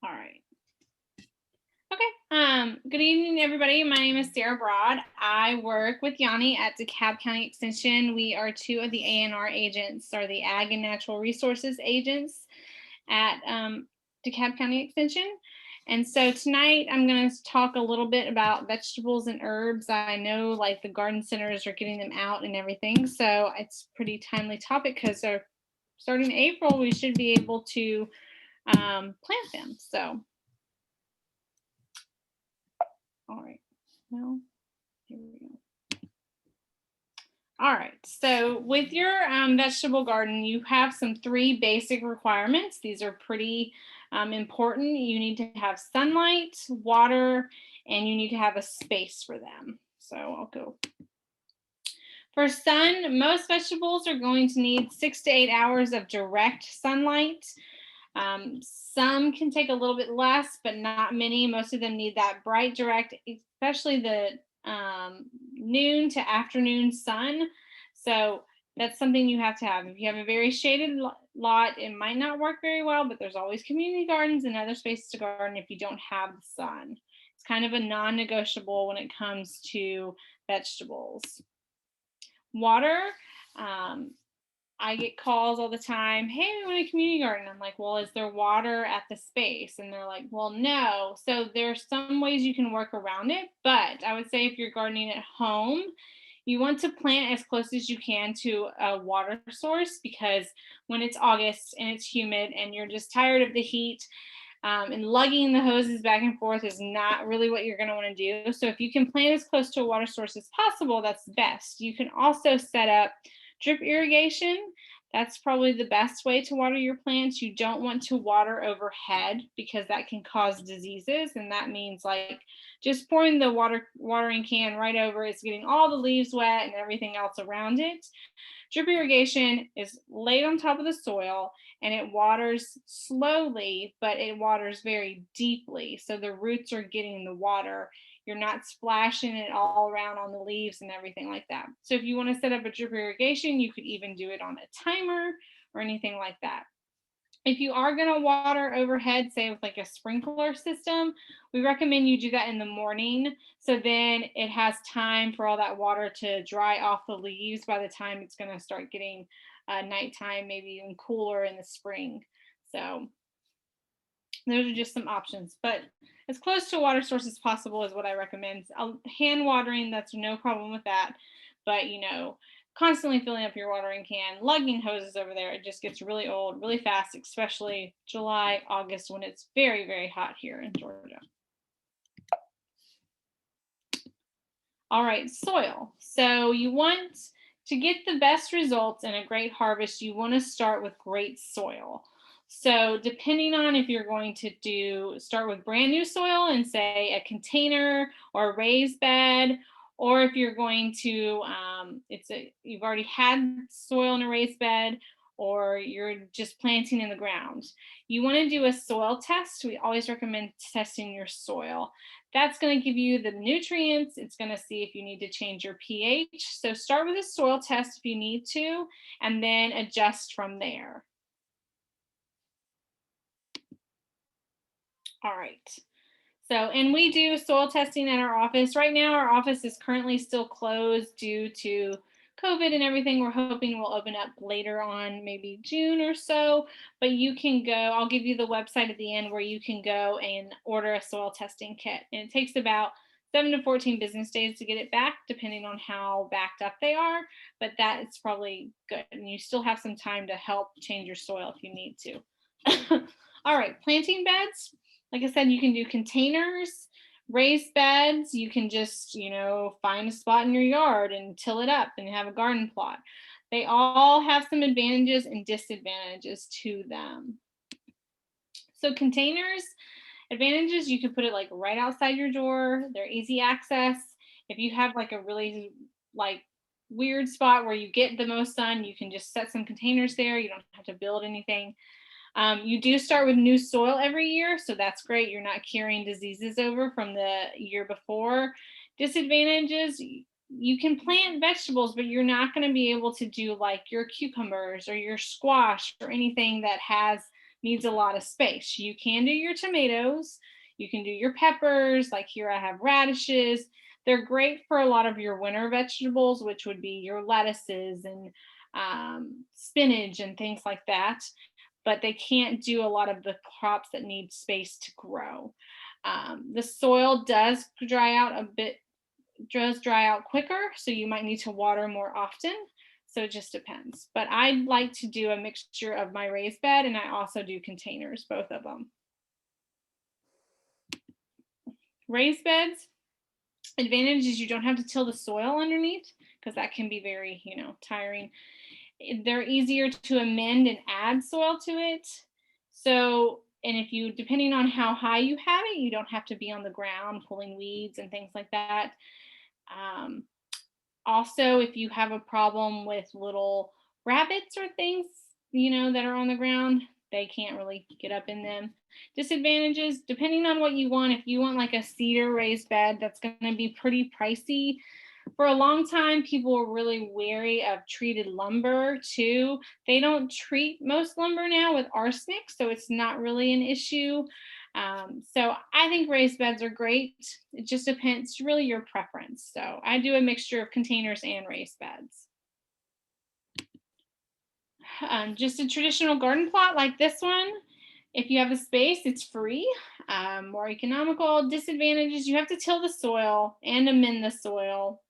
All right. Okay. Good evening, everybody. My name is Sarah Broad. I work with Yanni at DeKalb County Extension. We are two of the ANR agents, or the Ag and Natural Resources agents at DeKalb County Extension. And so tonight I'm going to talk a little bit about vegetables and herbs. I know like the garden centers are getting them out and everything, so it's a pretty timely topic because they're starting April. We should be able to plant them. So. All right, well, here we go. All right, so with your vegetable garden, you have some 3 basic requirements. These are pretty important. You need to have sunlight, water, and you need to have a space for them. So I'll go. For sun, most vegetables are going to need 6 to 8 hours of direct sunlight. Some can take a little bit less, but not many. Most of them need that bright, direct, especially the noon to afternoon sun. So that's something you have to have. If you have a very shaded lot, it might not work very well, but there's always community gardens and other spaces to garden if you don't have the sun. It's kind of a non-negotiable when it comes to vegetables. Water, I get calls all the time. Hey, we want a community garden. I'm like, well, is there water at the space? And they're like, well, no. So there's some ways you can work around it. But I would say if you're gardening at home, you want to plant as close as you can to a water source, because when it's August and it's humid and you're just tired of the heat, and lugging the hoses back and forth is not really what you're going to want to do. So if you can plant as close to a water source as possible, that's best. You can also set up drip irrigation. That's probably the best way to water your plants. You don't want to water overhead because that can cause diseases. And that means like just pouring the watering can right over, it's getting all the leaves wet and everything else around it. Drip irrigation is laid on top of the soil and it waters slowly, but it waters very deeply. So the roots are getting the water. You're not splashing it all around on the leaves and everything like that. So if you want to set up a drip irrigation, you could even do it on a timer or anything like that. If you are going to water overhead, say with like a sprinkler system, we recommend you do that in the morning. So then it has time for all that water to dry off the leaves by the time it's going to start getting nighttime, maybe even cooler in the spring. So those are just some options, but as close to a water source as possible is what I recommend. Hand watering, that's no problem with that. But, you know, constantly filling up your watering can, lugging hoses over there, it just gets really old really fast, especially July, August, when it's very, very hot here in Georgia. All right, soil. So you want to get the best results and a great harvest, you want to start with great soil. So depending on if you're going to start with brand new soil and say a container or a raised bed, or if you're going to, you've already had soil in a raised bed, or you're just planting in the ground. You want to do a soil test. We always recommend testing your soil. That's going to give you the nutrients. It's going to see if you need to change your pH. So start with a soil test if you need to, and then adjust from there. All right. So, and we do soil testing at our office. Right now, our office is currently still closed due to COVID and everything. We're hoping we'll open up later on, maybe June or so, but you can go, I'll give you the website at the end where you can go and order a soil testing kit. And it takes about 7 to 14 business days to get it back, depending on how backed up they are, but that is probably good. And you still have some time to help change your soil if you need to. All right, planting beds. Like I said, you can do containers, raised beds. You can just, find a spot in your yard and till it up and have a garden plot. They all have some advantages and disadvantages to them. So containers, advantages, you can put it like right outside your door. They're easy access. If you have like a really weird spot where you get the most sun, you can just set some containers there. You don't have to build anything. You do start with new soil every year, so that's great. You're not carrying diseases over from the year before. Disadvantages, you can plant vegetables, but you're not going to be able to do like your cucumbers or your squash or anything that has needs a lot of space. You can do your tomatoes, you can do your peppers, like here I have radishes. They're great for a lot of your winter vegetables, which would be your lettuces and spinach and things like that. But they can't do a lot of the crops that need space to grow. The soil does dry out quicker, so you might need to water more often. So it just depends. But I like to do a mixture of my raised bed, and I also do containers, both of them. Raised beds, advantage is you don't have to till the soil underneath because that can be very, tiring. They're easier to amend and add soil to it. So, and if you, depending on how high you have it, you don't have to be on the ground pulling weeds and things like that. Um, Also, if you have a problem with little rabbits or things, that are on the ground, they can't really get up in them. Disadvantages, depending on what you want, if you want like a cedar raised bed, that's going to be pretty pricey. For a long time, people were really wary of treated lumber too. They don't treat most lumber now with arsenic, so it's not really an issue. So I think raised beds are great. It just depends, it's really your preference. So I do a mixture of containers and raised beds. Just a traditional garden plot like this one, if you have the space, it's free, more economical. Disadvantages, you have to till the soil and amend the soil.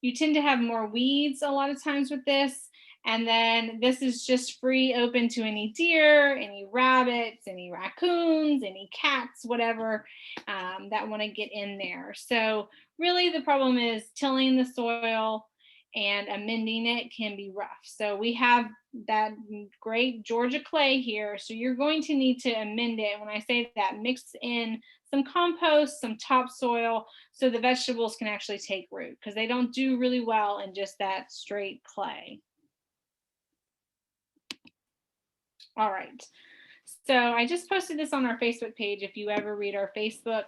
You tend to have more weeds a lot of times with this. And then this is just free, open to any deer, any rabbits, any raccoons, any cats, whatever that want to get in there. So really the problem is tilling the soil and amending it can be rough. So we have that great Georgia clay here. So you're going to need to amend it. When I say that, mix in some compost, some topsoil, so the vegetables can actually take root because they don't do really well in just that straight clay. All right. So I just posted this on our Facebook page if you ever read our Facebook.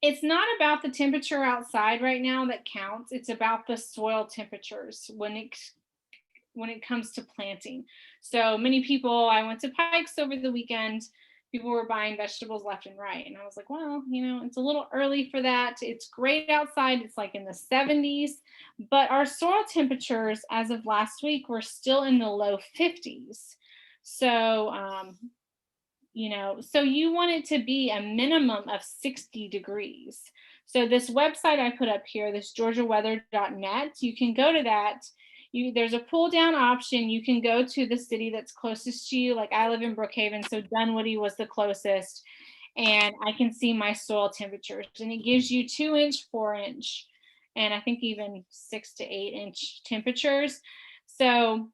It's not about the temperature outside right now that counts. It's about the soil temperatures when it comes to planting. So many people, I went to Pikes over the weekend, people were buying vegetables left and right. And I was like, well, it's a little early for that. It's great outside. It's like in the 70s, but our soil temperatures as of last week were still in the low 50s. So, so you want it to be a minimum of 60 degrees. So this website I put up here, this georgiaweather.net, you can go to that. There's a pull down option. You can go to the city that's closest to you. Like I live in Brookhaven, so Dunwoody was the closest. And I can see my soil temperatures. And it gives you 2-inch, 4-inch, and I think even 6 to 8-inch temperatures. So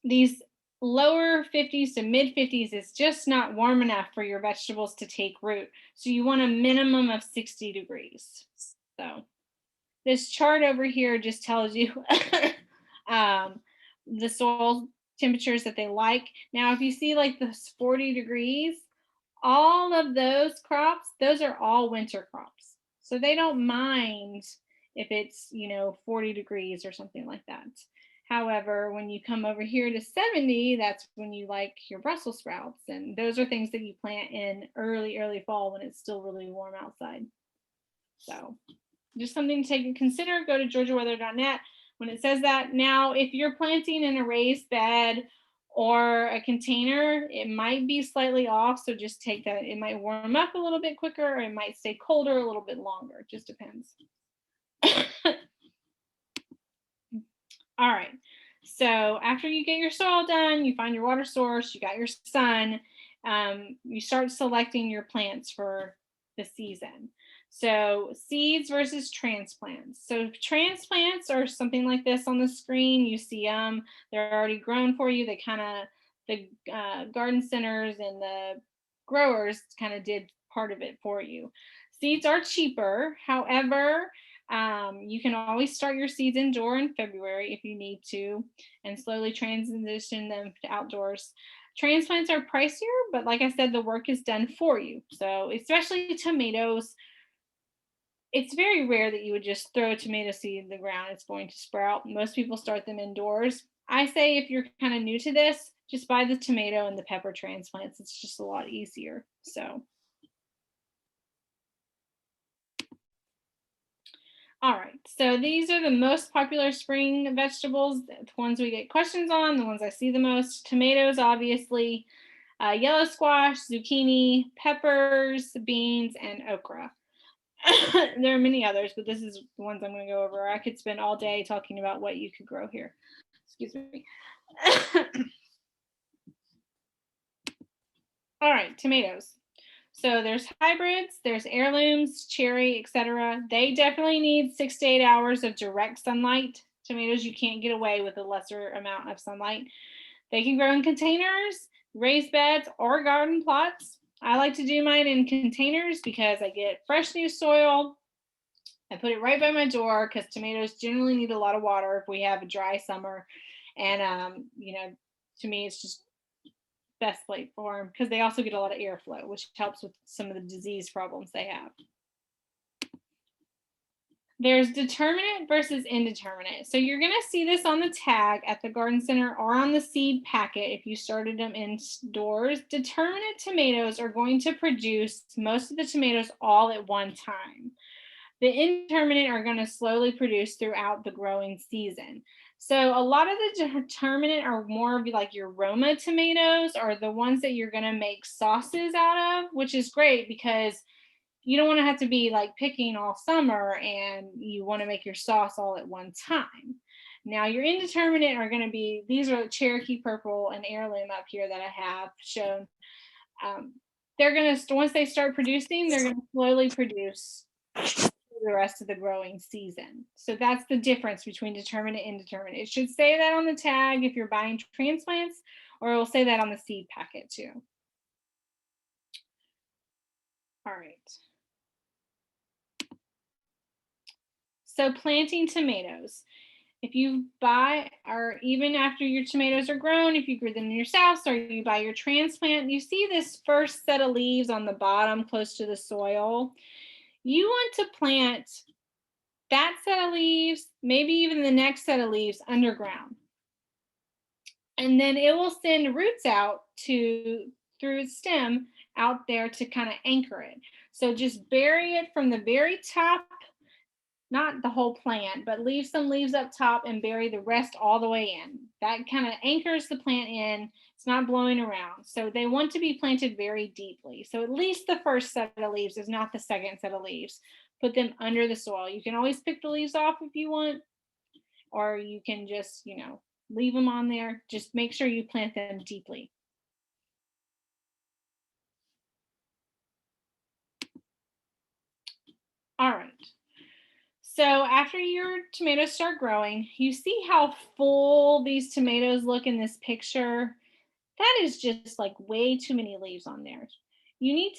these lower 50s to mid 50s is just not warm enough for your vegetables to take root. So you want a minimum of 60 degrees. So this chart over here just tells you the soil temperatures that they like. Now, if you see like this 40 degrees, all of those crops, those are all winter crops. So they don't mind if it's, 40 degrees or something like that. However, when you come over here to 70, that's when you like your Brussels sprouts. And those are things that you plant in early fall when it's still really warm outside. So just something to consider. Go to georgiaweather.net. When it says that, now if you're planting in a raised bed or a container, it might be slightly off. So just take that. It might warm up a little bit quicker, or it might stay colder a little bit longer. It just depends. All right. So after you get your soil done, you find your water source, you got your sun, you start selecting your plants for the season. So seeds versus transplants. So transplants are something like this on the screen. You see them, they're already grown for you. The garden centers and the growers kind of did part of it for you. Seeds are cheaper. However, you can always start your seeds indoor in February if you need to, and slowly transition them to outdoors. Transplants are pricier, but like I said, the work is done for you. So especially tomatoes, it's very rare that you would just throw a tomato seed in the ground. It's going to sprout. Most people start them indoors. I say if you're kind of new to this, just buy the tomato and the pepper transplants. It's just a lot easier. So, all right. So these are the most popular spring vegetables, the ones we get questions on, the ones I see the most. Tomatoes, obviously, yellow squash, zucchini, peppers, beans, and okra. There are many others, but this is the ones I'm going to go over. I could spend all day talking about what you could grow here. Excuse me. All right, tomatoes. So there's hybrids, there's heirlooms, cherry, etc. They definitely need 6 to 8 hours of direct sunlight. Tomatoes, you can't get away with a lesser amount of sunlight. They can grow in containers, raised beds, or garden plots. I like to do mine in containers because I get fresh new soil. I put it right by my door because tomatoes generally need a lot of water if we have a dry summer. And, to me, it's just best place for them because they also get a lot of airflow, which helps with some of the disease problems they have. There's determinate versus indeterminate. So you're going to see this on the tag at the garden center or on the seed packet if you started them indoors. Determinate tomatoes are going to produce most of the tomatoes all at one time. The indeterminate are going to slowly produce throughout the growing season. So a lot of the determinate are more of like your Roma tomatoes, or the ones that you're going to make sauces out of, which is great because you don't want to have to be like picking all summer and you want to make your sauce all at one time. Now your indeterminate are going to be, these are Cherokee purple and heirloom up here that I have shown. They're going to, once they start producing, they're going to slowly produce the rest of the growing season. So that's the difference between determinate and indeterminate. It should say that on the tag if you're buying transplants, or it will say that on the seed packet too. All right. So planting tomatoes. If you buy, or even after your tomatoes are grown, if you grew them yourself or you buy your transplant, you see this first set of leaves on the bottom close to the soil. You want to plant that set of leaves, maybe even the next set of leaves underground. And then it will send roots out through its stem out there to kind of anchor it. So just bury it from the very top, not the whole plant, but leave some leaves up top and bury the rest all the way in. That kind of anchors the plant in. It's not blowing around. So they want to be planted very deeply. So at least the first set of leaves is not the second set of leaves. Put them under the soil. You can always pick the leaves off if you want, or you can just, leave them on there. Just make sure you plant them deeply. All right. So after your tomatoes start growing, you see how full these tomatoes look in this picture. That is just like way too many leaves on there. You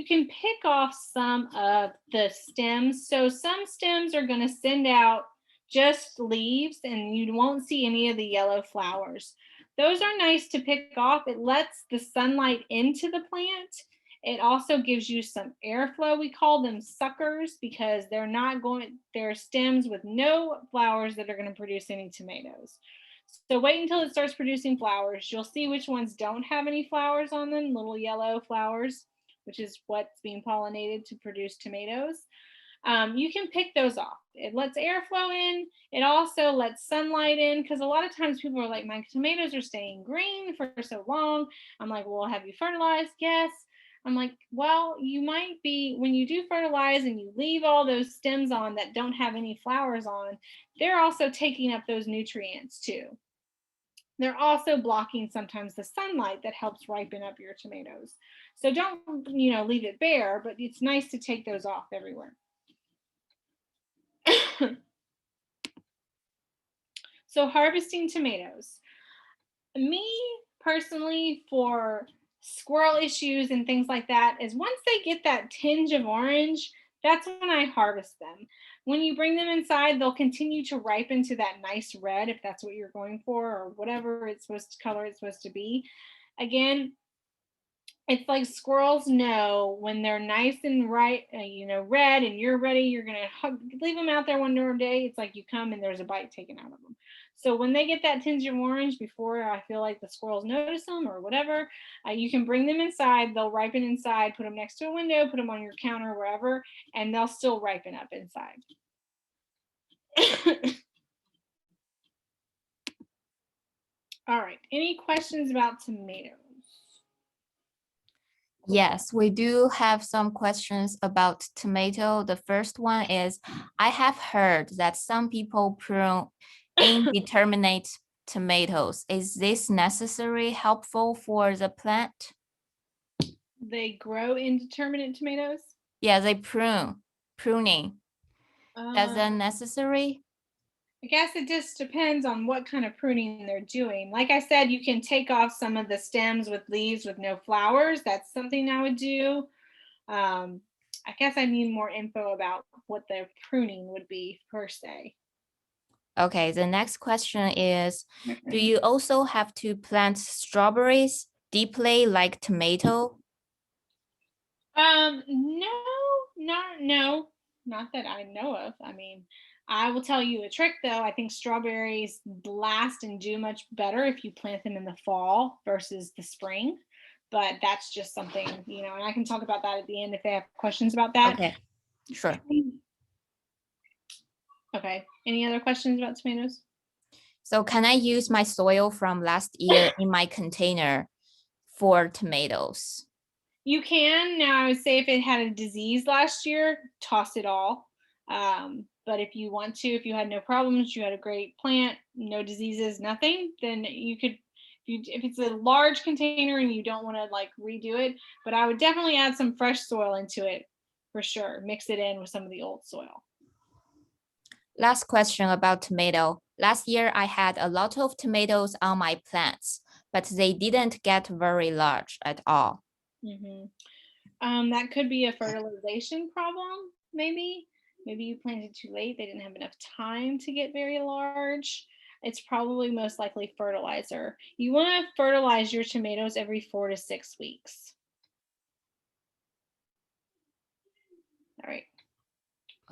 can pick off some of the stems. So some stems are going to send out just leaves and you won't see any of the yellow flowers. Those are nice to pick off. It lets the sunlight into the plant. It also gives you some airflow. We call them suckers because they're stems with no flowers that are going to produce any tomatoes. So wait until it starts producing flowers. You'll see which ones don't have any flowers on them, little yellow flowers, which is what's being pollinated to produce tomatoes. You can pick those off. It lets airflow in. It also lets sunlight in because a lot of times people are like, my tomatoes are staying green for so long. I'm like, well, have you fertilized? Yes. I'm like, well, you might be, when you do fertilize and you leave all those stems on that don't have any flowers on, they're also taking up those nutrients too. They're also blocking sometimes the sunlight that helps ripen up your tomatoes. So don't, leave it bare, but it's nice to take those off everywhere. So harvesting tomatoes. Me personally, for squirrel issues and things like that, is once they get that tinge of orange, that's when I harvest them. When you bring them inside, they'll continue to ripen to that nice red if that's what you're going for, or whatever color it's supposed to be. Again, it's like squirrels know when they're nice and red and you're ready, you're going to leave them out there one day. It's like you come and there's a bite taken out of them. So when they get that tinge of orange before I feel like the squirrels notice them or whatever, you can bring them inside. They'll ripen inside, put them next to a window, put them on your counter, wherever, and they'll still ripen up inside. All right, any questions about tomatoes? Yes, we do have some questions about tomato. The first one is, I have heard that some people prune indeterminate tomatoes. Is this necessary, helpful for the plant? They grow indeterminate tomatoes? Yeah, they pruning. Is that Um, necessary? I guess it just depends on what kind of pruning they're doing. Like I said, you can take off some of the stems with leaves with no flowers. That's something I would do. I guess I need more info about what the pruning would be per se. Okay, the next question is, do you also have to plant strawberries deeply like tomato? No, no, not that I know of. I mean, I will tell you a trick though. I think strawberries last and do much better if you plant them in the fall versus the spring. But that's just something, and I can talk about that at the end if they have questions about that. Okay, sure. Okay. Any other questions about tomatoes? So can I use my soil from last year in my container for tomatoes? You can. Now, I would say if it had a disease last year, toss it all. But if you want to, if you had no problems, you had a great plant, no diseases, nothing, then you could, if it's a large container and you don't want to like redo it, but I would definitely add some fresh soil into it for sure. Mix it in with some of the old soil. Last question about tomato. Last year, I had a lot of tomatoes on my plants, but they didn't get very large at all. Mm-hmm. That could be a fertilization problem, maybe. Maybe you planted too late. They didn't have enough time to get very large. It's probably most likely fertilizer. You want to fertilize your tomatoes every 4 to 6 weeks. All right.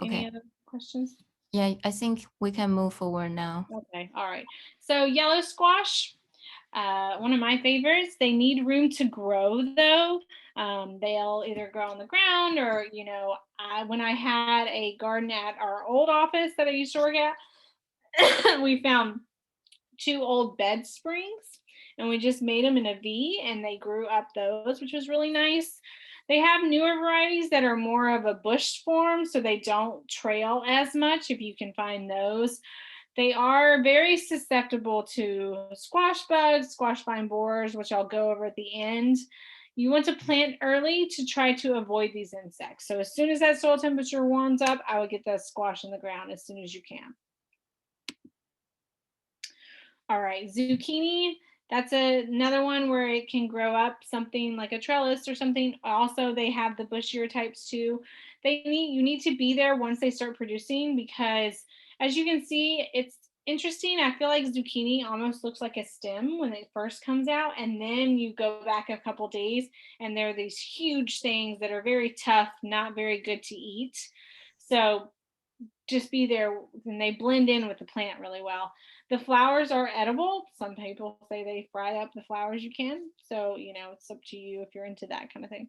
Any Okay. other questions? Yeah, I think we can move forward now. Okay. All right. So yellow squash, one of my favorites. They need room to grow though. They'll either grow on the ground or, when I had a garden at our old office that I used to work at, we found 2 old bed springs and we just made them in a V and they grew up those, which was really nice. They have newer varieties that are more of a bush form, so they don't trail as much if you can find those. They are very susceptible to squash bugs, squash vine borers, which I'll go over at the end. You want to plant early to try to avoid these insects. So as soon as that soil temperature warms up, I would get that squash in the ground as soon as you can. All right, zucchini, that's another one where it can grow up something like a trellis or something. Also, they have the bushier types too. You need to be there once they start producing because as you can see, it's interesting. I feel like zucchini almost looks like a stem when it first comes out, and then you go back a couple days and there are these huge things that are very tough, not very good to eat. So just be there and they blend in with the plant really well. The flowers are edible. Some people say they fry up the flowers. You can. So, it's up to you if you're into that kind of thing.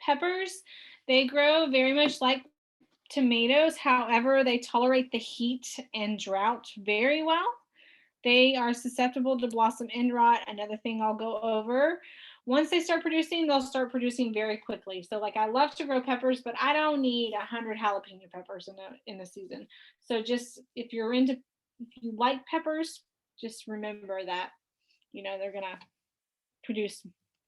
Peppers, they grow very much like tomatoes. However, they tolerate the heat and drought very well. They are susceptible to blossom end rot. Another thing I'll go over. Once they start producing, they'll start producing very quickly. So like I love to grow peppers, but I don't need 100 jalapeno peppers in a season. So just if you like peppers, just remember that, they're gonna produce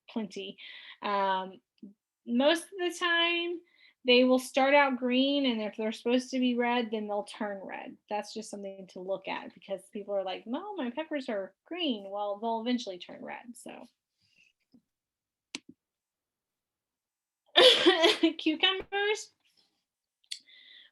plenty. Most of the time they will start out green, and if they're supposed to be red, then they'll turn red. That's just something to look at because people are like, no, my peppers are green. Well, they'll eventually turn red. So cucumbers,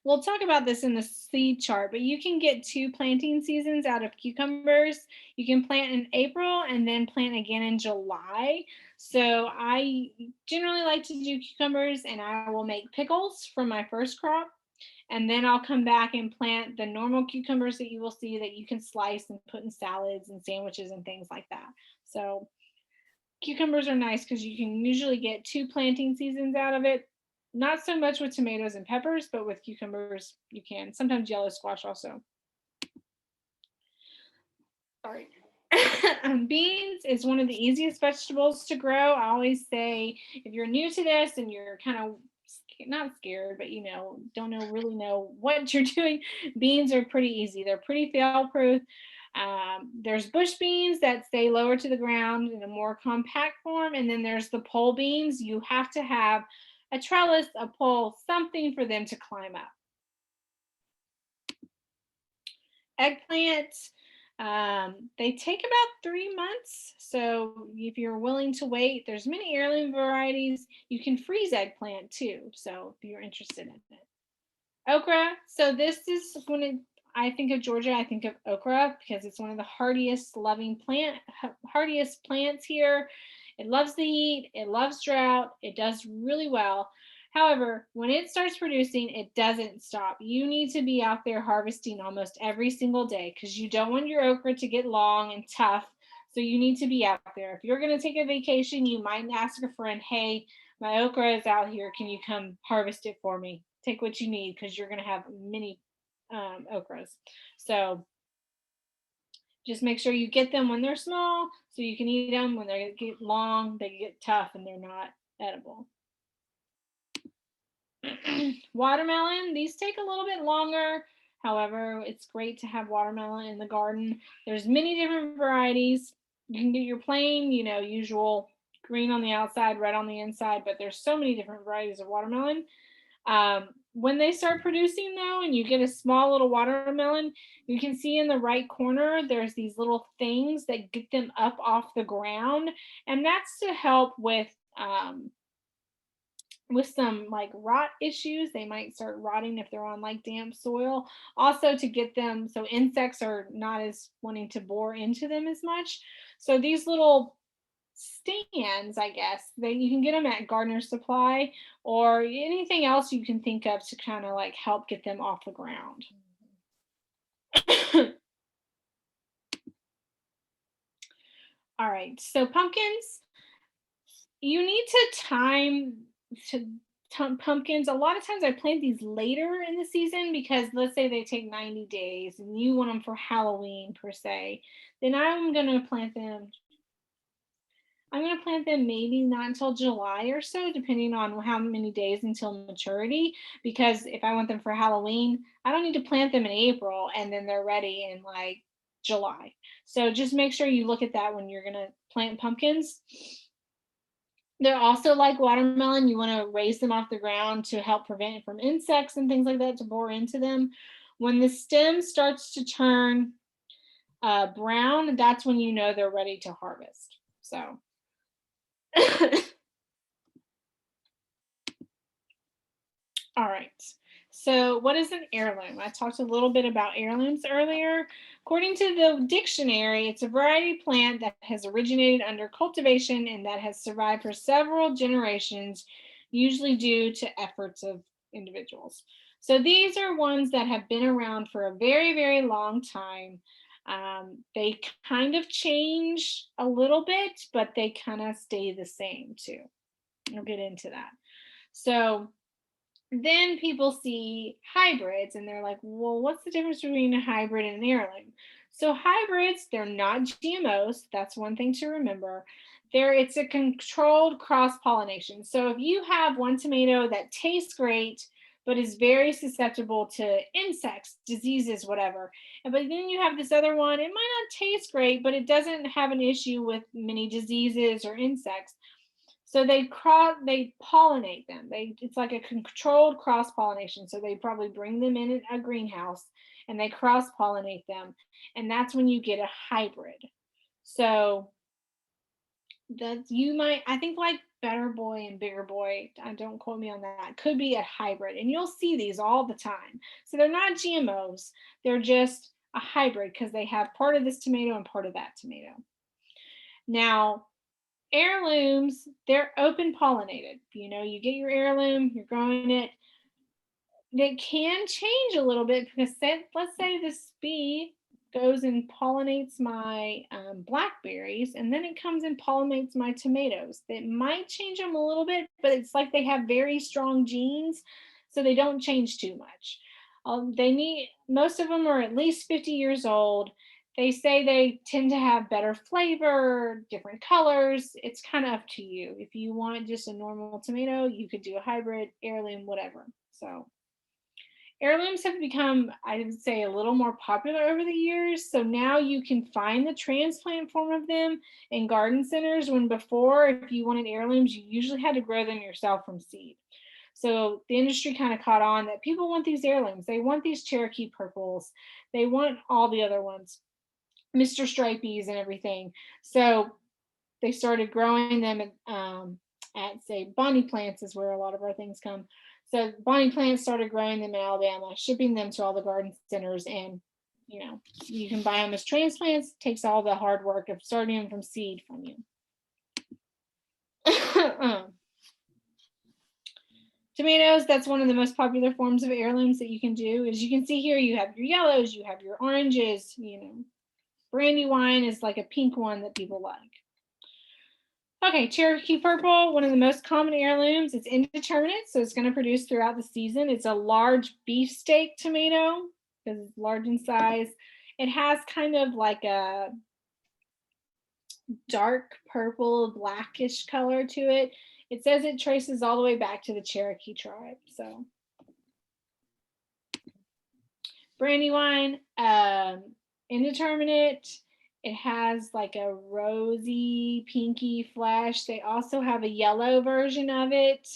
we'll talk about this in the seed chart, but you can get 2 planting seasons out of cucumbers. You can plant in April and then plant again in July. So I generally like to do cucumbers, and I will make pickles from my first crop. And then I'll come back and plant the normal cucumbers that you will see that you can slice and put in salads and sandwiches and things like that. So cucumbers are nice because you can usually get 2 planting seasons out of it. Not so much with tomatoes and peppers, but with cucumbers you can. Sometimes yellow squash also. Sorry. Beans is one of the easiest vegetables to grow. I always say if you're new to this and you're kind of not scared, but don't really know what you're doing, beans are pretty easy. They're pretty fail proof. There's bush beans that stay lower to the ground in a more compact form, and then there's the pole beans. You have to have a trellis, a pole, something for them to climb up. Eggplant, they take about 3 months. So if you're willing to wait, there's many heirloom varieties. You can freeze eggplant too. So if you're interested in it. Okra. So this is when I think of Georgia, I think of okra because it's one of the hardiest plants here. It loves the heat. It loves drought. It does really well. However, when it starts producing, it doesn't stop. You need to be out there harvesting almost every single day because you don't want your okra to get long and tough. So you need to be out there. If you're going to take a vacation, you might ask a friend, hey, my okra is out here. Can you come harvest it for me? Take what you need because you're going to have many okras. So just make sure you get them when they're small so you can eat them. When they get long, they get tough and they're not edible. Watermelon, these take a little bit longer. However, it's great to have watermelon in the garden. There's many different varieties. You can get your plain, usual green on the outside, red on the inside, but there's so many different varieties of watermelon. When they start producing though, and you get a small little watermelon, you can see in the right corner, there's these little things that get them up off the ground. And that's to help with some like rot issues. They might start rotting if they're on like damp soil. Also to get them so insects are not as wanting to bore into them as much. So these little stands, I guess, you can get them at Gardener Supply or anything else you can think of to kind of like help get them off the ground. All right, so pumpkins, you need to time to pumpkins. A lot of times I plant these later in the season because let's say they take 90 days and you want them for Halloween per se, then I'm going to plant them maybe not until July or so, depending on how many days until maturity. Because if I want them for Halloween, I don't need to plant them in April and then they're ready in like July. So just make sure you look at that when you're going to plant pumpkins. They're also like watermelon. You want to raise them off the ground to help prevent it from insects and things like that to bore into them. When the stem starts to turn brown, that's when you know they're ready to harvest. So all right. So what is an heirloom? I talked a little bit about heirlooms earlier. According to the dictionary, it's a variety plant that has originated under cultivation and that has survived for several generations, usually due to efforts of individuals. So these are ones that have been around for a very, very long time. They kind of change a little bit, but they kind of stay the same too. I'll get into that. So then people see hybrids and they're like, well, what's the difference between a hybrid and an heirloom? So hybrids, they're not GMOs. That's one thing to remember. It's a controlled cross-pollination. So if you have one tomato that tastes great, but is very susceptible to insects, diseases, whatever. But then you have this other one, it might not taste great, but it doesn't have an issue with many diseases or insects. So they pollinate them. It's like a controlled cross pollination. So they probably bring them in a greenhouse and they cross pollinate them, and that's when you get a hybrid. So I think like Better Boy and Bigger Boy, don't quote me on that, could be a hybrid, and you'll see these all the time. So they're not GMOs, they're just a hybrid because they have part of this tomato and part of that tomato. Now heirlooms, they're open pollinated. You get your heirloom, you're growing it. They can change a little bit because let's say this bee goes and pollinates my blackberries, and then it comes and pollinates my tomatoes. It might change them a little bit, but it's like they have very strong genes, so they don't change too much. They need, most of them are at least 50 years old. They say they tend to have better flavor, different colors. It's kind of up to you. If you want just a normal tomato, you could do a hybrid, heirloom, whatever. So heirlooms have become, I would say, a little more popular over the years. So now you can find the transplant form of them in garden centers, when before, if you wanted heirlooms, you usually had to grow them yourself from seed. So the industry kind of caught on that people want these heirlooms. They want these Cherokee purples. They want all the other ones, Mr. Stripeys and everything. So they started growing them at say Bonnie Plants is where a lot of our things come. So Bonnie Plants started growing them in Alabama, shipping them to all the garden centers, and you can buy them as transplants. It takes all the hard work of starting them from seed from you. Tomatoes, that's one of the most popular forms of heirlooms that you can do. As you can see here, you have your yellows, you have your oranges, Brandywine is like a pink one that people like. Okay, Cherokee Purple, one of the most common heirlooms. It's indeterminate, so it's going to produce throughout the season. It's a large beefsteak tomato because it's large in size. It has kind of like a dark purple, blackish color to it. It says it traces all the way back to the Cherokee tribe. So, Brandywine, indeterminate. It has like a rosy, pinky flesh. They also have a yellow version of it.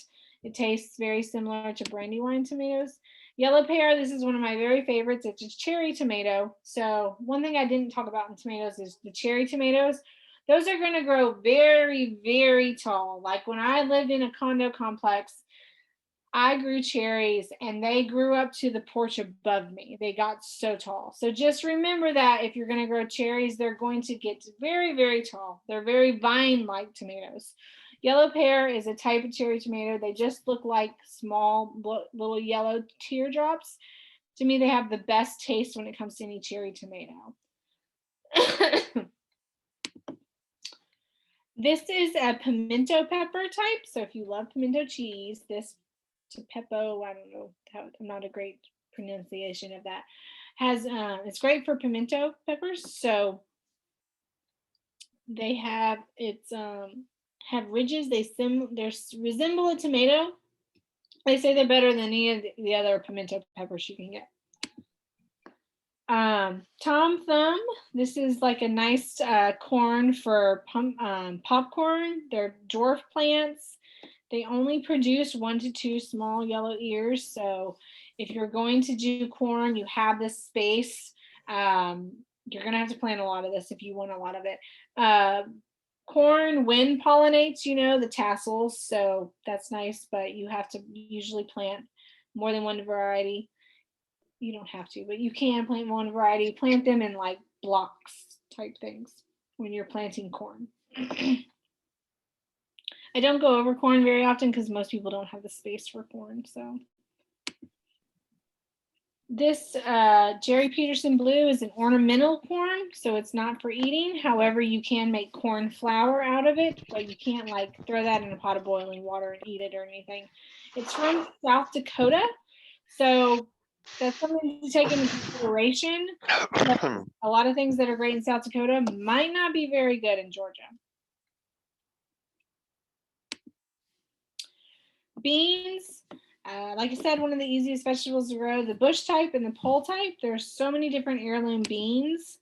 It tastes very similar to Brandywine tomatoes. Yellow pear, this is one of my very favorites. It's a cherry tomato. So one thing I didn't talk about in tomatoes is the cherry tomatoes. Those are going to grow very, very tall. Like when I lived in a condo complex, I grew cherries and they grew up to the porch above me. They got so tall. So just remember that if you're going to grow cherries, they're going to get very, very tall. They're very vine-like tomatoes. Yellow pear is a type of cherry tomato. They just look like small little yellow teardrops. To me, they have the best taste when it comes to any cherry tomato. This is a pimento pepper type. So if you love pimento cheese, this Peppo, I don't know how, I'm not a great pronunciation of that, has it's great for pimento peppers. So they have have ridges. They resemble a tomato. They say they're better than any of the other pimento peppers you can get. Tom Thumb, this is like a nice corn for popcorn. They're dwarf plants. They only produce 1 to 2 small yellow ears. So if you're going to do corn, you have this space. You're going to have to plant a lot of this if you want a lot of it. Corn, wind pollinates, the tassels. So that's nice, but you have to usually plant more than one variety. You don't have to, but you can plant one variety. Plant them in like blocks type things when you're planting corn. I don't go over corn very often because most people don't have the space for corn. So this Jerry Peterson Blue is an ornamental corn, so it's not for eating. However, you can make corn flour out of it, but you can't like throw that in a pot of boiling water and eat it or anything. It's from South Dakota, so that's something to take into consideration. A lot of things that are great in South Dakota might not be very good in Georgia. Beans, like I said, one of the easiest vegetables to grow. The bush type and the pole type, there's so many different heirloom beans.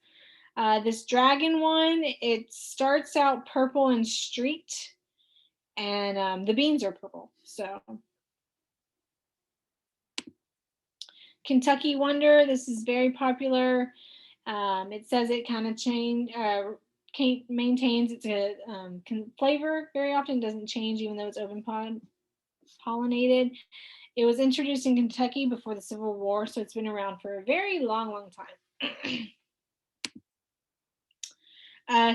This dragon one, it starts out purple and streaked, and the beans are purple. So Kentucky Wonder, this is very popular. It says it kind of maintains its flavor very often, doesn't change even though it's open pollinated. It was introduced in Kentucky before the Civil War, so it's been around for a very long, long time.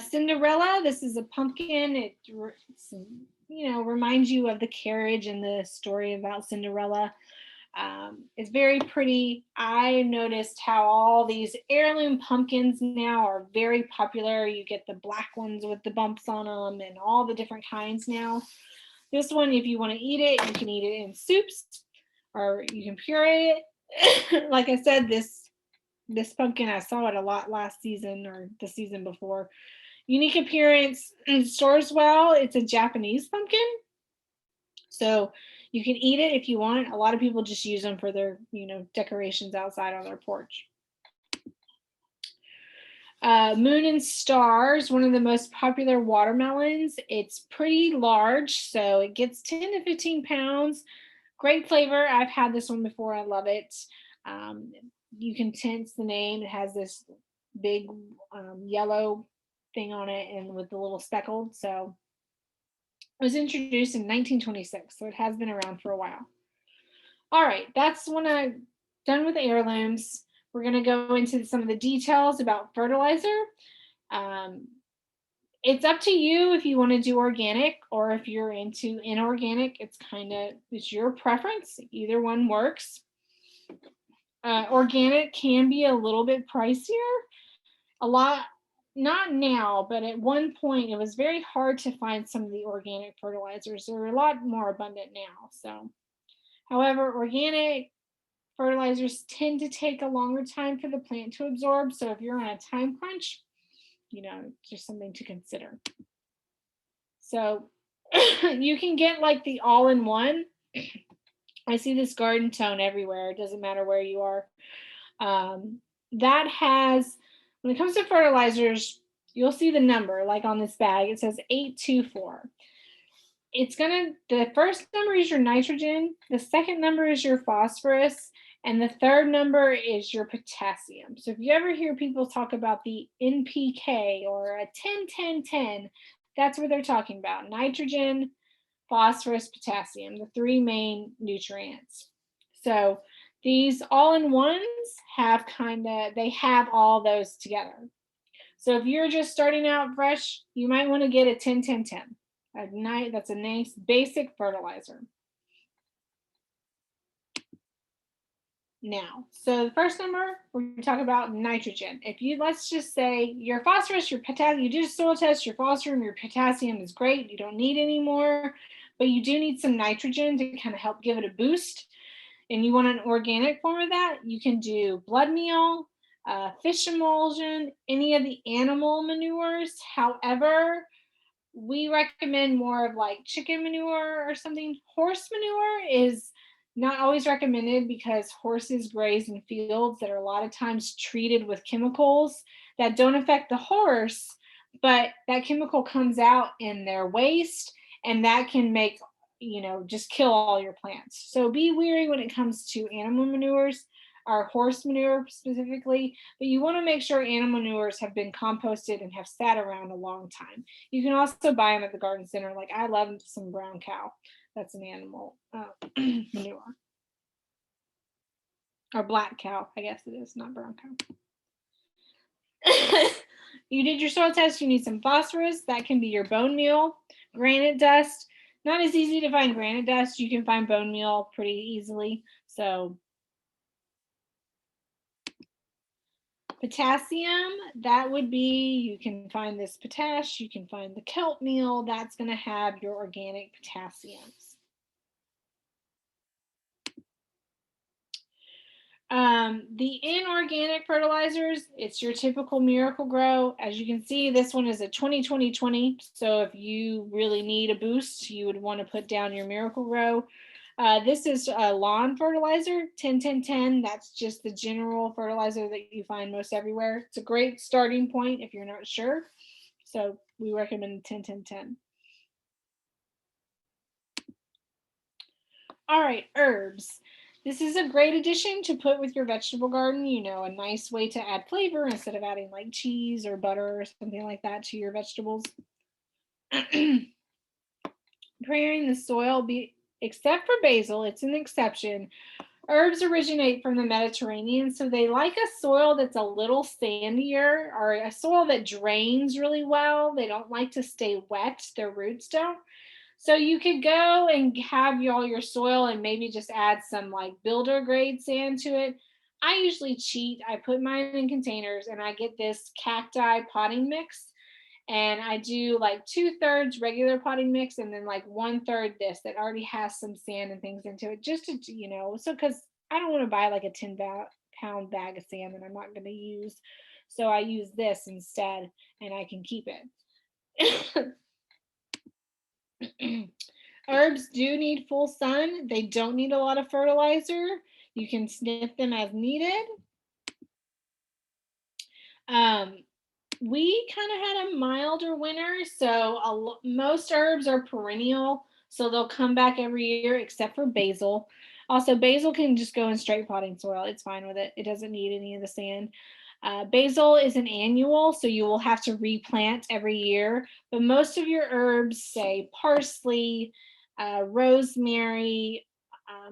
Cinderella, this is a pumpkin. It reminds you of the carriage and the story about Cinderella. It's very pretty. I noticed how all these heirloom pumpkins now are very popular. You get the black ones with the bumps on them and all the different kinds now. This one, if you want to eat it, you can eat it in soups or you can puree it. Like I said, this pumpkin, I saw it a lot last season or the season before. Unique appearance and stores well. It's a Japanese pumpkin. So you can eat it if you want. A lot of people just use them for their, decorations outside on their porch. Moon and Stars, one of the most popular watermelons. It's pretty large, so it gets 10 to 15 pounds. Great flavor. I've had this one before. I love it. You can sense the name. It has this big yellow thing on it and with the little speckled. So it was introduced in 1926, so it has been around for a while. All right, that's when I'm done with heirlooms. We're going to go into some of the details about fertilizer. It's up to you if you want to do organic or if you're into inorganic. It's your preference. Either one works. Organic can be a little bit pricier. A lot, not now, but at one point it was very hard to find some of the organic fertilizers. They're a lot more abundant now. So, however, organic fertilizers tend to take a longer time for the plant to absorb. So if you're on a time crunch, just something to consider. So you can get like the all-in-one. I see this garden tone everywhere. It doesn't matter where you are. That has, when it comes to fertilizers, you'll see the number like on this bag. It says 824. The first number is your nitrogen, the second number is your phosphorus, and the third number is your potassium. So if you ever hear people talk about the NPK or a 10-10-10, that's what they're talking about. Nitrogen, phosphorus, potassium, the three main nutrients. So these all-in-ones they have all those together. So if you're just starting out fresh, you might want to get a 10-10-10. That's a nice basic fertilizer. Now, so the first number, we're going to talk about nitrogen. Let's just say your phosphorus, your potassium, you did a soil test, your phosphorus, your potassium is great. You don't need any more, but you do need some nitrogen to kind of help give it a boost. And you want an organic form of that, you can do blood meal, fish emulsion, any of the animal manures. However, we recommend more of like chicken manure or something. Horse manure is not always recommended because horses graze in fields that are a lot of times treated with chemicals that don't affect the horse, but that chemical comes out in their waste and that can make, just kill all your plants. So be wary when it comes to animal manures or horse manure specifically, but you want to make sure animal manures have been composted and have sat around a long time. You can also buy them at the garden center. Like I love some brown cow. That's an animal manure. Or black cow, I guess it is, not brown cow. You did your soil test, you need some phosphorus. That can be your bone meal. Granite dust, not as easy to find granite dust. You can find bone meal pretty easily. So potassium, that would be, you can find this potash, you can find the kelp meal, that's going to have your organic potassiums. The inorganic fertilizers, it's your typical Miracle-Gro. As you can see, this one is a 20-20-20. So if you really need a boost, you would want to put down your Miracle-Gro. This is a lawn fertilizer, 10-10-10. That's just the general fertilizer that you find most everywhere. It's a great starting point if you're not sure. So we recommend 10-10-10. All right, herbs. This is a great addition to put with your vegetable garden, a nice way to add flavor instead of adding like cheese or butter or something like that to your vegetables. Preparing the soil, except for basil, it's an exception. Herbs originate from the Mediterranean, so they like a soil that's a little sandier or a soil that drains really well. They don't like to stay wet, their roots don't. So you could go and have all your soil and maybe just add some like builder grade sand to it. I usually cheat. I put mine in containers and I get this cacti potting mix. And I do like 2/3 regular potting mix and then like 1/3 this that already has some sand and things into it, just to, so because I don't want to buy like a 10-pound bag of sand that I'm not going to use. So I use this instead and I can keep it. Herbs do need full sun. They don't need a lot of fertilizer. You can snip them as needed. Um, we kind of had a milder winter, so most herbs are perennial, so they'll come back every year except for basil. Also, basil can just go in straight potting soil. It's fine with it. It doesn't need any of the sand. Basil is an annual, so you will have to replant every year. But most of your herbs, say parsley, rosemary,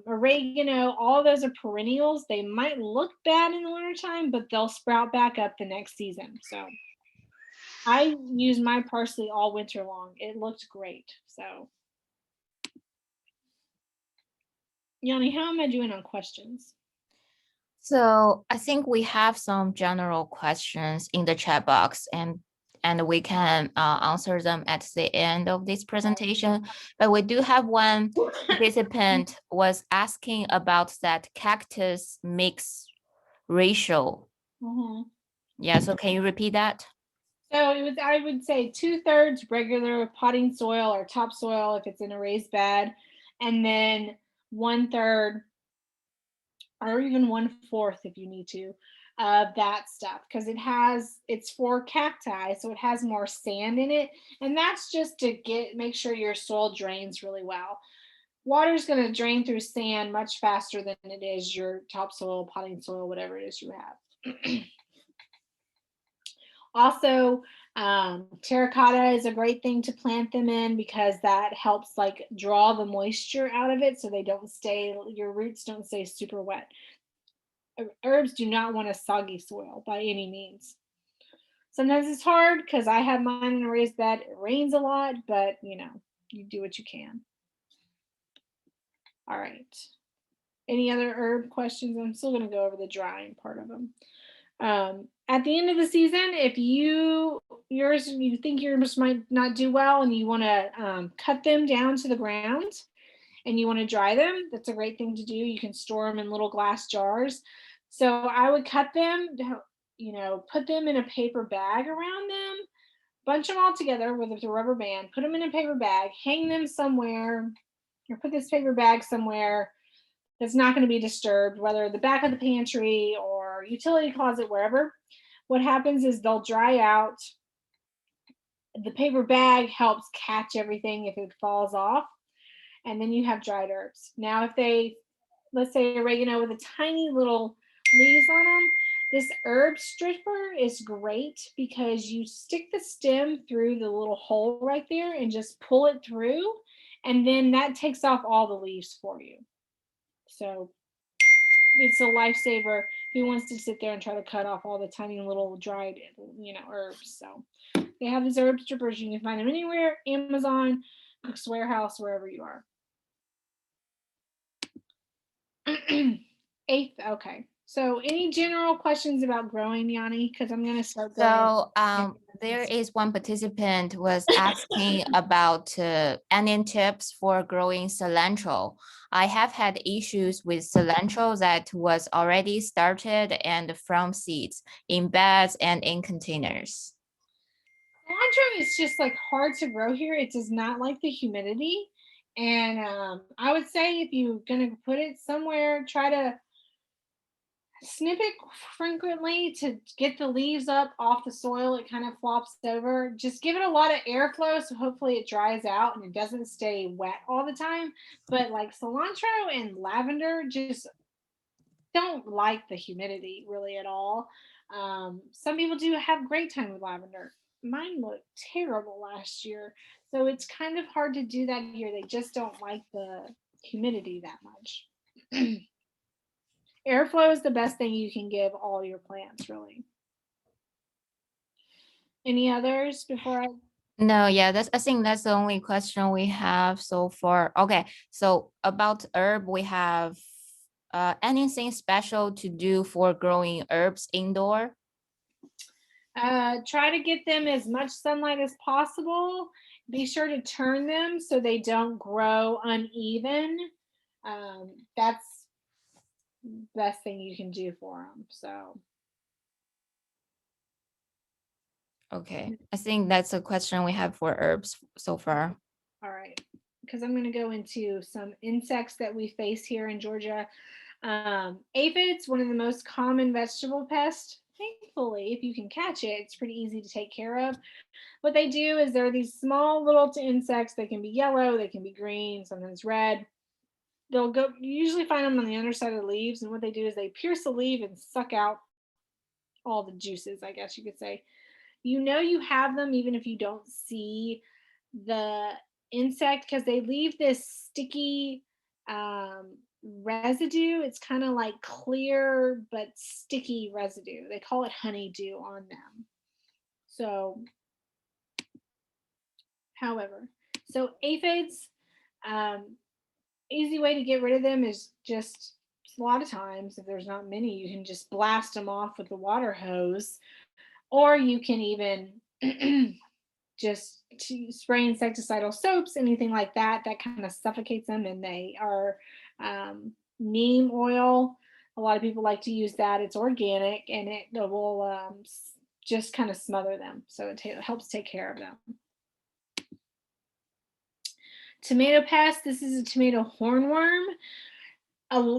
oregano, all those are perennials. They might look bad in the wintertime, but they'll sprout back up the next season. So I use my parsley all winter long. It looked great. So, Yanni, how am I doing on questions? So I think we have some general questions in the chat box, and we can answer them at the end of this presentation. But we do have one participant was asking about that cactus mix ratio. Mhm. Yeah, so can you repeat that? So it was, I would say 2/3 regular potting soil or topsoil if it's in a raised bed, and then 1/3 or even 1/4 if you need to of that stuff, because it's for cacti, so it has more sand in it, and that's just to make sure your soil drains really well. Water is going to drain through sand much faster than it is your topsoil, potting soil, whatever it is you have. Also, terracotta is a great thing to plant them in because that helps like draw the moisture out of it so your roots don't stay super wet. Herbs do not want a soggy soil by any means. Sometimes it's hard because I have mine in a raised bed. It rains a lot, but you do what you can. All right. Any other herb questions? I'm still going to go over the drying part of them. At the end of the season, if you think yours might not do well and you want to cut them down to the ground and you want to dry them, that's a great thing to do. You can store them in little glass jars. So I would cut them, put them in a paper bag around them, bunch them all together with a rubber band, put them in a paper bag, hang them somewhere, or put this paper bag somewhere that's not going to be disturbed, whether the back of the pantry or utility closet, wherever. What happens is they'll dry out. The paper bag helps catch everything if it falls off, and then you have dried herbs. Now, let's say oregano with a tiny little leaves on them, this herb stripper is great because you stick the stem through the little hole right there and just pull it through, and then that takes off all the leaves for you. So it's a lifesaver who wants to sit there and try to cut off all the tiny little dried, herbs. So they have these herb strippers. You can find them anywhere, Amazon, Cook's Warehouse, wherever you are. Eighth, okay. So any general questions about growing, Yanni? Because I'm going to start going. So there is one participant was asking about any tips for growing cilantro. I have had issues with cilantro that was already started and from seeds in beds and in containers. Cilantro is just like hard to grow here. It does not like the humidity. And I would say if you're going to put it somewhere, try to snip it frequently to get the leaves up off the soil. It kind of flops over. Just give it a lot of airflow so hopefully it dries out and it doesn't stay wet all the time. But like cilantro and lavender just don't like the humidity really at all. Some people do have great time with lavender. Mine looked terrible last year. So it's kind of hard to do that here. They just don't like the humidity that much. Airflow is the best thing you can give all your plants, really. Any others before I? No, yeah, I think that's the only question we have so far. Okay, so about herb, we have anything special to do for growing herbs indoor? Try to get them as much sunlight as possible. Be sure to turn them so they don't grow uneven. That's the best thing you can do for them. So, Okay, I think that's a question we have for herbs so far. all right, because I'm going to go into some insects that we face here in Georgia. Aphids, one of the most common vegetable pests. Thankfully, if you can catch it, it's pretty easy to take care of. What they do is they're these small little insects. They can be yellow, they can be green, sometimes red. They'll go, you usually find them on the underside of the leaves. And what they do is they pierce the leaf and suck out all the juices, I guess you could say. You know you have them even if you don't see the insect because they leave this sticky residue. It's kind of like clear but sticky residue. They call it honeydew on them. So, however, so aphids, um, easy way to get rid of them is just a lot of times, if there's not many, you can just blast them off with the water hose, or you can even just to spray insecticidal soaps, anything like that, that kind of suffocates them. And they are neem oil. A lot of people like to use that. It's organic and it will just kind of smother them. So it helps take care of them. Tomato pest, this is a tomato hornworm.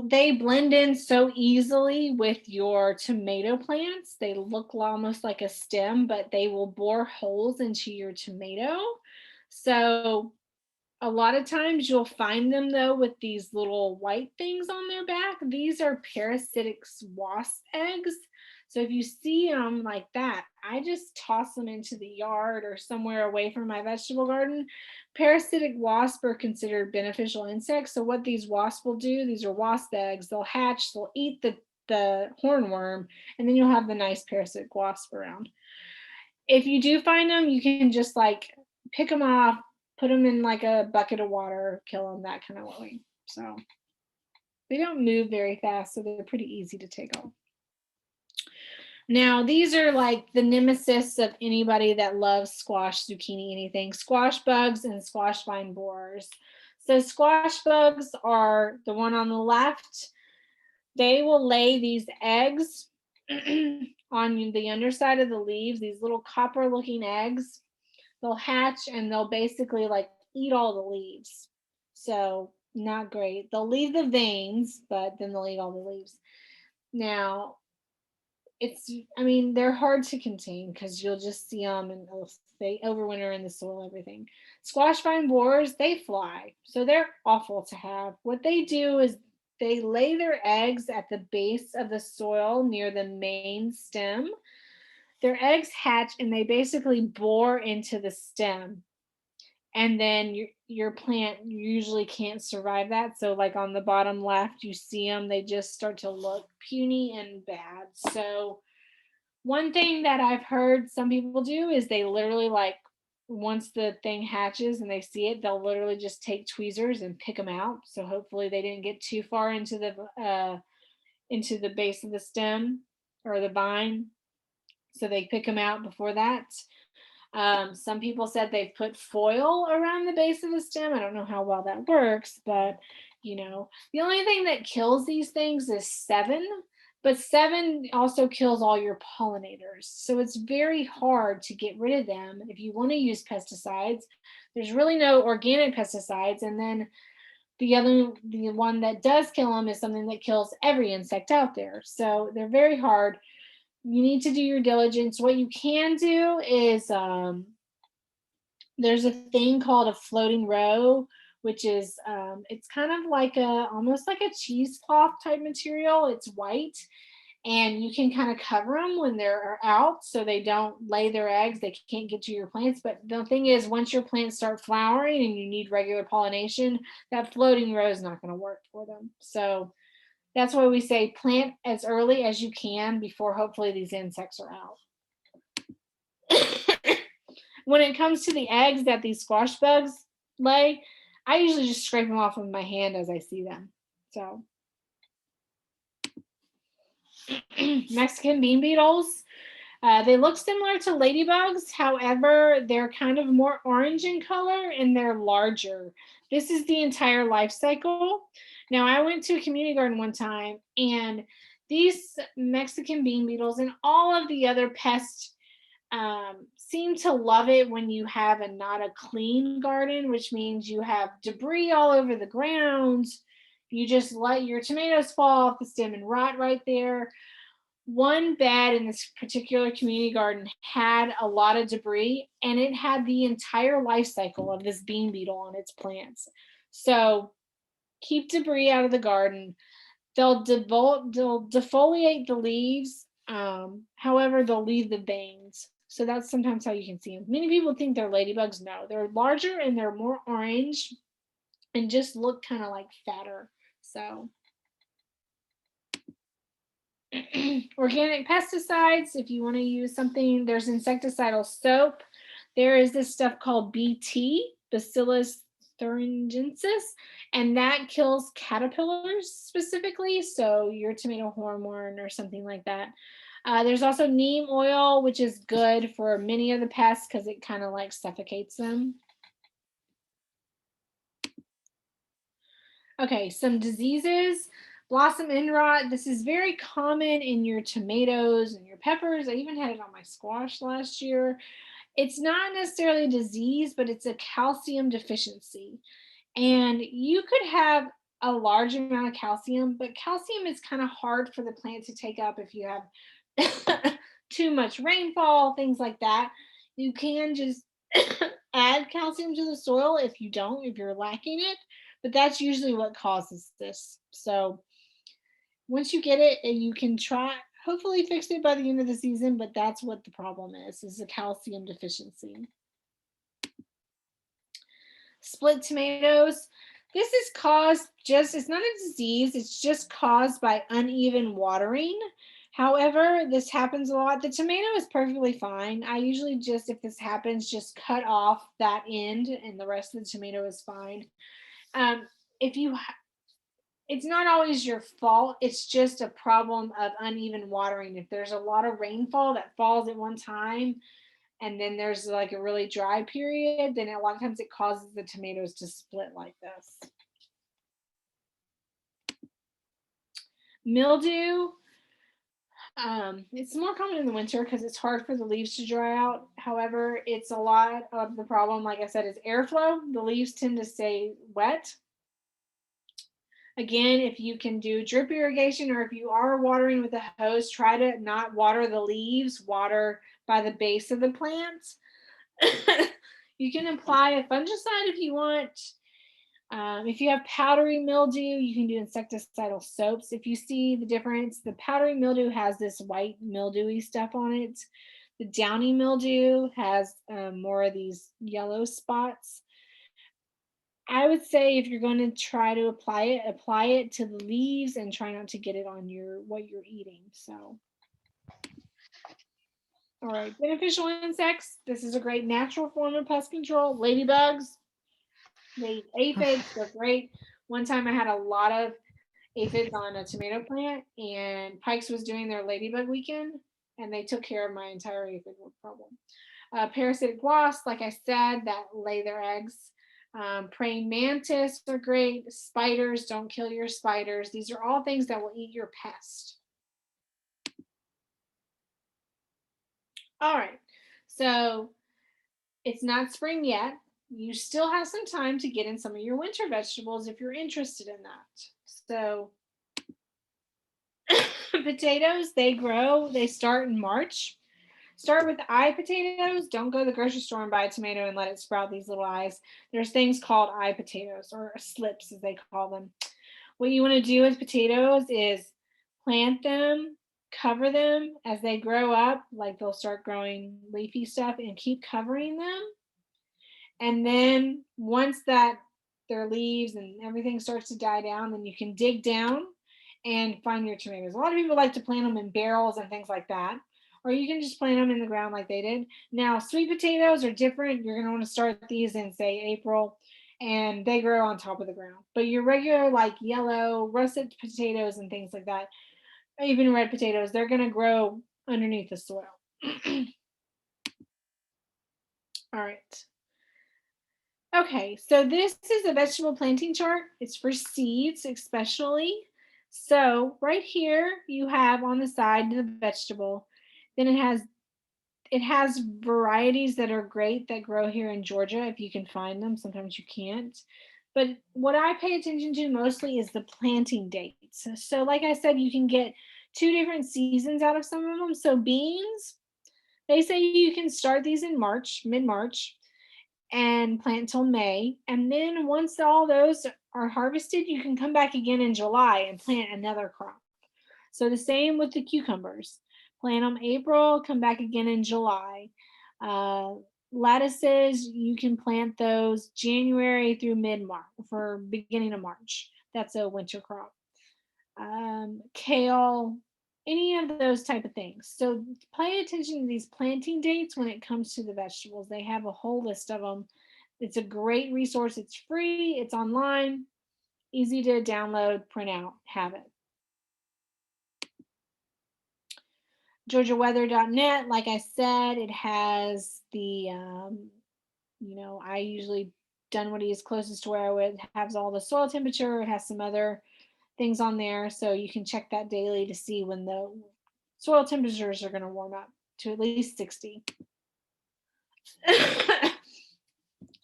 They blend in so easily with your tomato plants. They look almost like a stem, but they will bore holes into your tomato. So a lot of times you'll find them though with these little white things on their back. These are parasitic wasp eggs. So if you see them like that, I just toss them into the yard or somewhere away from my vegetable garden. Parasitic wasps are considered beneficial insects. So what these wasps will do, these are wasp eggs, they'll hatch, they'll eat the hornworm, and then you'll have the nice parasitic wasp around. If you do find them, you can just like pick them off, put them in like a bucket of water, kill them, that kind of way. So they don't move very fast, so they're pretty easy to take off. Now, these are like the nemesis of anybody that loves squash, zucchini, anything, squash bugs and squash vine borers. So squash bugs are the one on the left. They will lay these eggs on the underside of the leaves, these little copper looking eggs. They'll hatch and they'll basically like eat all the leaves. So not great. They'll leave the veins, but then they'll eat all the leaves. Now, I mean, they're hard to contain because you'll just see them and they overwinter in the soil, everything. Squash vine borers, they fly. So they're awful to have. What they do is they lay their eggs at the base of the soil near the main stem. Their eggs hatch and they basically bore into the stem. And then your plant usually can't survive that. So like on the bottom left, you see them, they just start to look puny and bad. So one thing that I've heard some people do is they literally like once the thing hatches and they see it, they'll literally just take tweezers and pick them out. So hopefully they didn't get too far into the base of the stem or the vine. So they pick them out before that. Some people said they've put foil around the base of the stem. I don't know how well that works, but the only thing that kills these things is 7, but 7 also kills all your pollinators. So it's very hard to get rid of them if you want to use pesticides. There's really no organic pesticides. And then the one that does kill them is something that kills every insect out there. So they're very hard. You need to do your diligence. What you can do is there's a thing called a floating row, which is it's kind of like almost like a cheesecloth type material. It's white, and you can kind of cover them when they're out so they don't lay their eggs. They can't get to your plants. But the thing is, once your plants start flowering and you need regular pollination, that floating row is not going to work for them. So that's why we say plant as early as you can before hopefully these insects are out. When it comes to the eggs that these squash bugs lay, I usually just scrape them off with my hand as I see them. So Mexican bean beetles. They look similar to ladybugs, however, they're kind of more orange in color and they're larger. This is the entire life cycle. Now, I went to a community garden one time, and these Mexican bean beetles and all of the other pests seem to love it when you have a not a clean garden, which means you have debris all over the ground. You just let your tomatoes fall off the stem and rot right there. One bed in this particular community garden had a lot of debris, and it had the entire life cycle of this bean beetle on its plants. So keep debris out of the garden. They'll defoliate the leaves. However, they'll leave the veins. So that's sometimes how you can see them. Many people think they're ladybugs. No, they're larger and they're more orange and just look kind of like fatter. So organic pesticides, if you want to use something, there's insecticidal soap. There is this stuff called BT, Bacillus thuringiensis, and that kills caterpillars specifically. So your tomato hornworm or something like that. There's also neem oil, which is good for many of the pests because it kind of like suffocates them. Okay, some diseases. Blossom end rot. This is very common in your tomatoes and your peppers. I even had it on my squash last year. It's not necessarily a disease, but it's a calcium deficiency. And you could have a large amount of calcium, but calcium is kind of hard for the plant to take up if you have too much rainfall, things like that. You can just add calcium to the soil if you're lacking it, but that's usually what causes this. So once you get it, and you can try, hopefully fix it by the end of the season, but that's what the problem is a calcium deficiency. Split tomatoes. This is caused it's not a disease, it's just caused by uneven watering. However, this happens a lot. The tomato is perfectly fine. I usually just, if this happens, just cut off that end and the rest of the tomato is fine. If you It's not always your fault. It's just a problem of uneven watering. If there's a lot of rainfall that falls at one time, and then there's like a really dry period, then a lot of times it causes the tomatoes to split like this. Mildew. It's more common in the winter because it's hard for the leaves to dry out. However, it's a lot of the problem, like I said, is airflow. The leaves tend to stay wet. Again, if you can do drip irrigation, or if you are watering with a hose, try to not water the leaves, water by the base of the plants. You can apply a fungicide if you want. If you have powdery mildew, you can do insecticidal soaps. If you see the difference, the powdery mildew has this white mildewy stuff on it. The downy mildew has more of these yellow spots. I would say if you're going to try to apply it to the leaves and try not to get it on what you're eating. So, all right, beneficial insects. This is a great natural form of pest control. Ladybugs, they aphids, they're great. One time I had a lot of aphids on a tomato plant, and Pikes was doing their ladybug weekend, and they took care of my entire aphid problem. Parasitic wasps, like I said, that lay their eggs. Praying mantis are great. Spiders, don't kill your spiders. These are all things that will eat your pest. All right, so it's not spring yet. You still have some time to get in some of your winter vegetables if you're interested in that. So potatoes, they start in March. Start with eye potatoes. Don't go to the grocery store and buy a tomato and let it sprout these little eyes. There's things called eye potatoes, or slips as they call them. What you want to do with potatoes is plant them, cover them as they grow up, like they'll start growing leafy stuff, and keep covering them. And then once that their leaves and everything starts to die down, then you can dig down and find your tomatoes. A lot of people like to plant them in barrels and things like that. or you can just plant them in the ground like they did. Now, sweet potatoes are different. You're going to want to start these in, say, April, and they grow on top of the ground. But your regular, like yellow, russet potatoes and things like that, even red potatoes, they're going to grow underneath the soil. All right. Okay, so this is a vegetable planting chart. It's for seeds, especially. So right here, you have on the side the vegetable. Then it has varieties that are great that grow here in Georgia if you can find them. Sometimes you can't. But what I pay attention to mostly is the planting dates. So like I said, you can get 2 different seasons out of some of them. So beans, they say you can start these in March, mid-March, and plant till May. And then once all those are harvested, you can come back again in July and plant another crop. So the same with the cucumbers. Plant them April, come back again in July. Uh, Lettuces, you can plant those January through mid-March for beginning of March. That's a winter crop. Kale, any of those type of things. So pay attention to these planting dates when it comes to the vegetables. They have a whole list of them. It's a great resource. It's free. It's online. Easy to download, print out, have it. GeorgiaWeather.net, like I said, it has the, I usually Dunwoody is closest to where I would, has all the soil temperature. It has some other things on there, so you can check that daily to see when the soil temperatures are going to warm up to at least 60.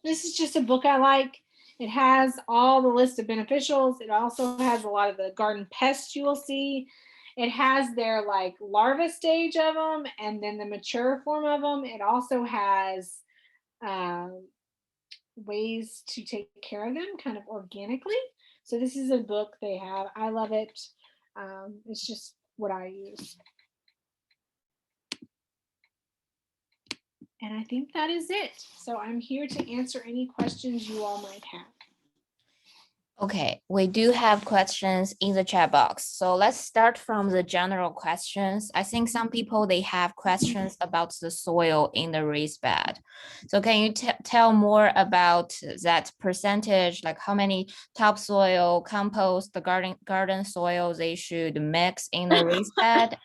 This is just a book I like. It has all the list of beneficials. It also has a lot of the garden pests you will see. It has their like larva stage of them and then the mature form of them. It also has ways to take care of them kind of organically. So this is a book they have. I love it. It's just what I use. And I think that is it. So I'm here to answer any questions you all might have. Okay, we do have questions in the chat box. So let's start from the general questions. I think some people, they have questions about the soil in the raised bed. So can you tell more about that percentage, like how many topsoil, compost, the garden soil they should mix in the raised bed?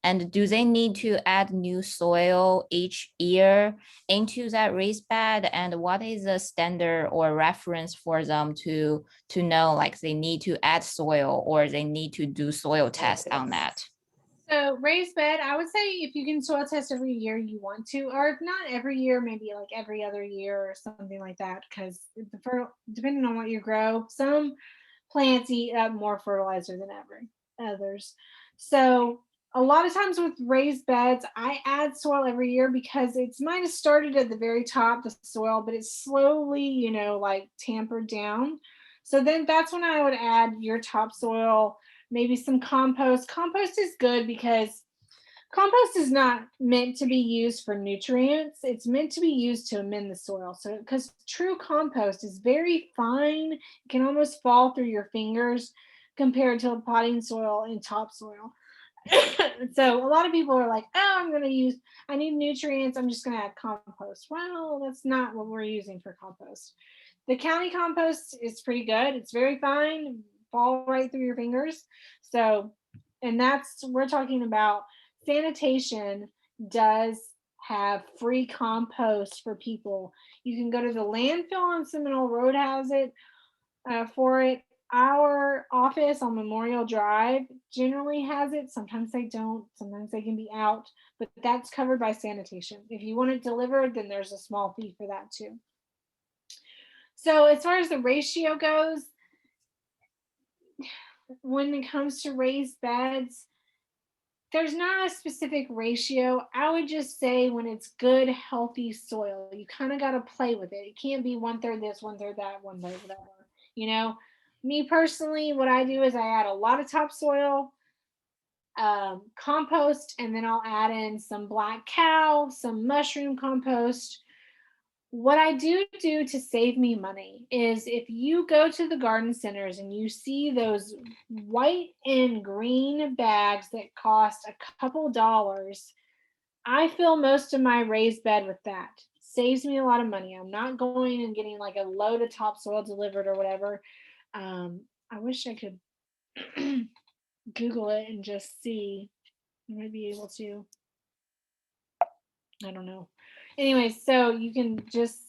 And do they need to add new soil each year into that raised bed? And what is the standard or reference for them to know like they need to add soil or they need to do soil tests on that? So raised bed, I would say if you can soil test every year you want to, or if not every year, maybe like every other year or something like that, because depending on what you grow, some plants eat up more fertilizer than others. So a lot of times with raised beds, I add soil every year because it's might have started at the very top, the soil, but it's slowly, like tampered down. So then that's when I would add your topsoil, maybe some compost. Compost is good because compost is not meant to be used for nutrients. It's meant to be used to amend the soil. So, because true compost is very fine, it can almost fall through your fingers compared to potting soil and topsoil. So, a lot of people are like, oh, I need nutrients. I'm just going to add compost. Well, that's not what we're using for compost. The county compost is pretty good. It's very fine, fall right through your fingers. So, and we're talking about sanitation does have free compost for people. You can go to the landfill on Seminole Road has it for it. Our office on Memorial Drive generally has it. Sometimes they don't. Sometimes they can be out, but that's covered by sanitation. If you want it delivered, then there's a small fee for that too. So as far as the ratio goes, when it comes to raised beds, there's not a specific ratio. I would just say when it's good, healthy soil, you kind of got to play with it. It can't be 1/3 this, 1/3 that, 1/3 whatever. Me personally, what I do is I add a lot of topsoil, compost, and then I'll add in some black cow, some mushroom compost. What I do to save me money is if you go to the garden centers and you see those white and green bags that cost a couple dollars, I fill most of my raised bed with that. Saves me a lot of money. I'm not going and getting like a load of topsoil delivered or whatever. I wish I could Google it and just see. I might be able to. I don't know. Anyway, so you can just,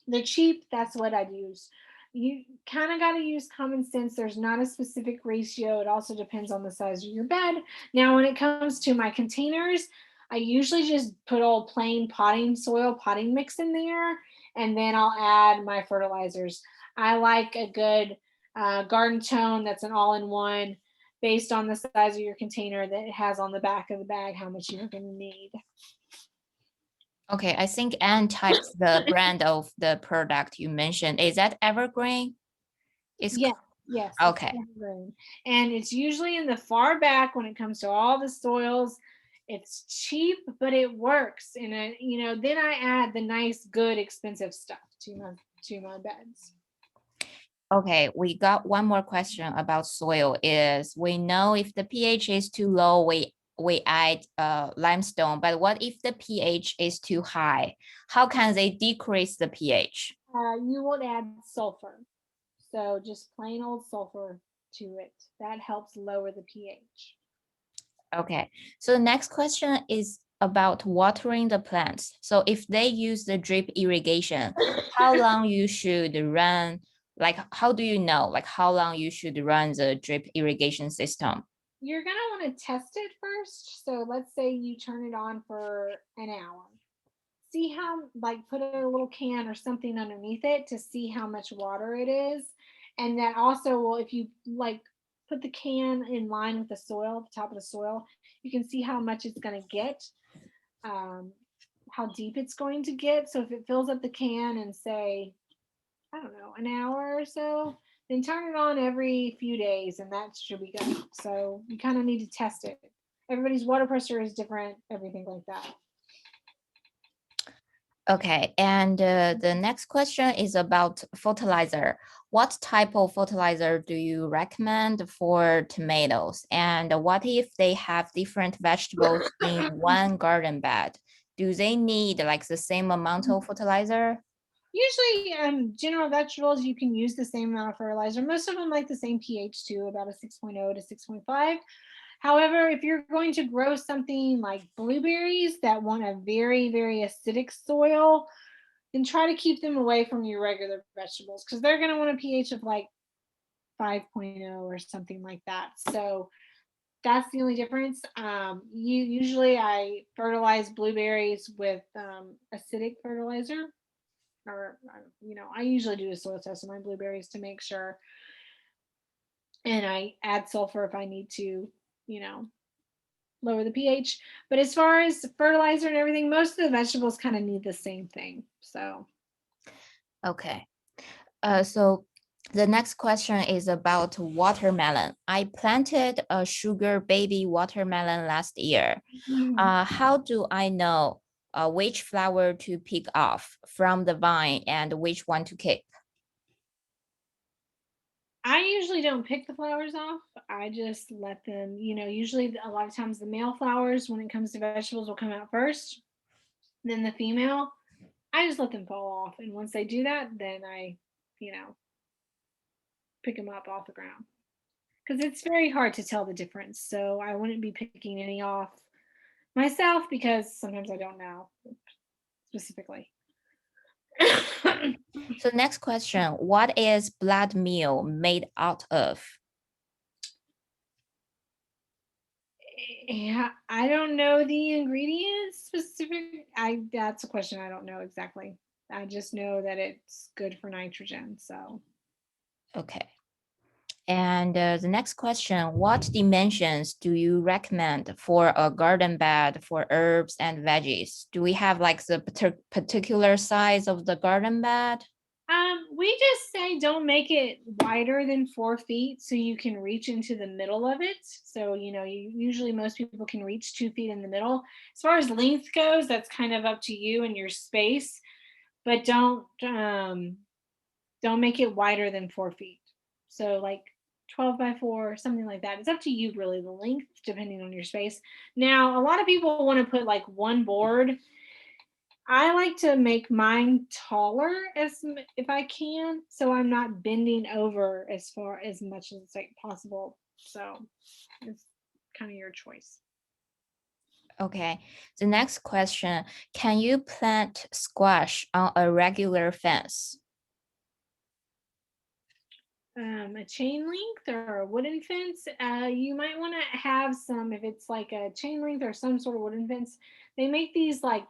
they're cheap. That's what I'd use. You kind of got to use common sense. There's not a specific ratio. It also depends on the size of your bed. Now, when it comes to my containers, I usually just put old plain potting soil, potting mix in there, and then I'll add my fertilizers. I like a good garden tone that's an all in one based on the size of your container that it has on the back of the bag how much you're going to need. Okay, I think Anne types the brand of the product you mentioned. Is that Evergreen? It's Yeah, yes, it's okay. evergreen. And it's usually in the far back when it comes to all the soils. It's cheap, but it works. And then I add the nice, good, expensive stuff to my beds. Okay, we got one more question about soil is we know if the pH is too low, we add limestone, but what if the pH is too high? How can they decrease the pH? You will add sulfur. So just plain old sulfur to it. That helps lower the pH. Okay, so the next question is about watering the plants. So if they use the drip irrigation, how long you should run, like how do you know like how long you should run the drip irrigation system? You're going to want to test it first. So let's say you turn it on for an hour. See how, like, put a little can or something underneath it to see how much water it is. And that also will, if you like put the can in line with the soil, the top of the soil, you can see how much it's going to get, um, how deep it's going to get. So if it fills up the can in, say, I don't know, an hour or so, then turn it on every few days and that should be good. So you kind of need to test it. Everybody's water pressure is different, everything like that. Okay, and the next question is about fertilizer. What type of fertilizer do you recommend for tomatoes? And what if they have different vegetables in one garden bed? Do they need like the same amount of fertilizer? Usually, general vegetables, you can use the same amount of fertilizer. Most of them like the same pH too, about a 6.0 to 6.5. However, if you're going to grow something like blueberries that want a very, very acidic soil, then try to keep them away from your regular vegetables because they're going to want a pH of like 5.0 or something like that. So that's the only difference. Usually I fertilize blueberries with acidic fertilizer, or I usually do a soil test of my blueberries to make sure, and I add sulfur if I need to, you know, lower the pH. But as far as fertilizer and everything, most of the vegetables kind of need the same thing. So Okay. So the next question is about watermelon. I planted a sugar baby watermelon last year. How do I know which flower to pick off from the vine and which one to keep? I usually don't pick the flowers off. I just let them, usually a lot of times the male flowers, when it comes to vegetables, will come out first, then the female. I just let them fall off. And once they do that, then I, you know, pick them up off the ground. Because it's very hard to tell the difference. So I wouldn't be picking any off myself because sometimes I don't know specifically. So next question, what is blood meal made out of? Yeah, I don't know the ingredients specific. That's a question I don't know exactly. I just know that it's good for nitrogen. So Okay. And the next question, what dimensions do you recommend for a garden bed for herbs and veggies? Do we have like the particular size of the garden bed? we just say don't make it wider than 4 feet so you can reach into the middle of it. So, usually most people can reach 2 feet in the middle. As far as length goes, that's kind of up to you and your space, but don't make it wider than 4 feet. So like 12 by 4, something like that. It's up to you really, the length, depending on your space. Now, a lot of people want to put like one board. I like to make mine taller if I can, so I'm not bending over as far as much as like possible. So it's kind of your choice. Okay. The next question, can you plant squash on a regular fence? A chain link or a wooden fence, you might want to have some, if it's like a chain link or some sort of wooden fence, they make these like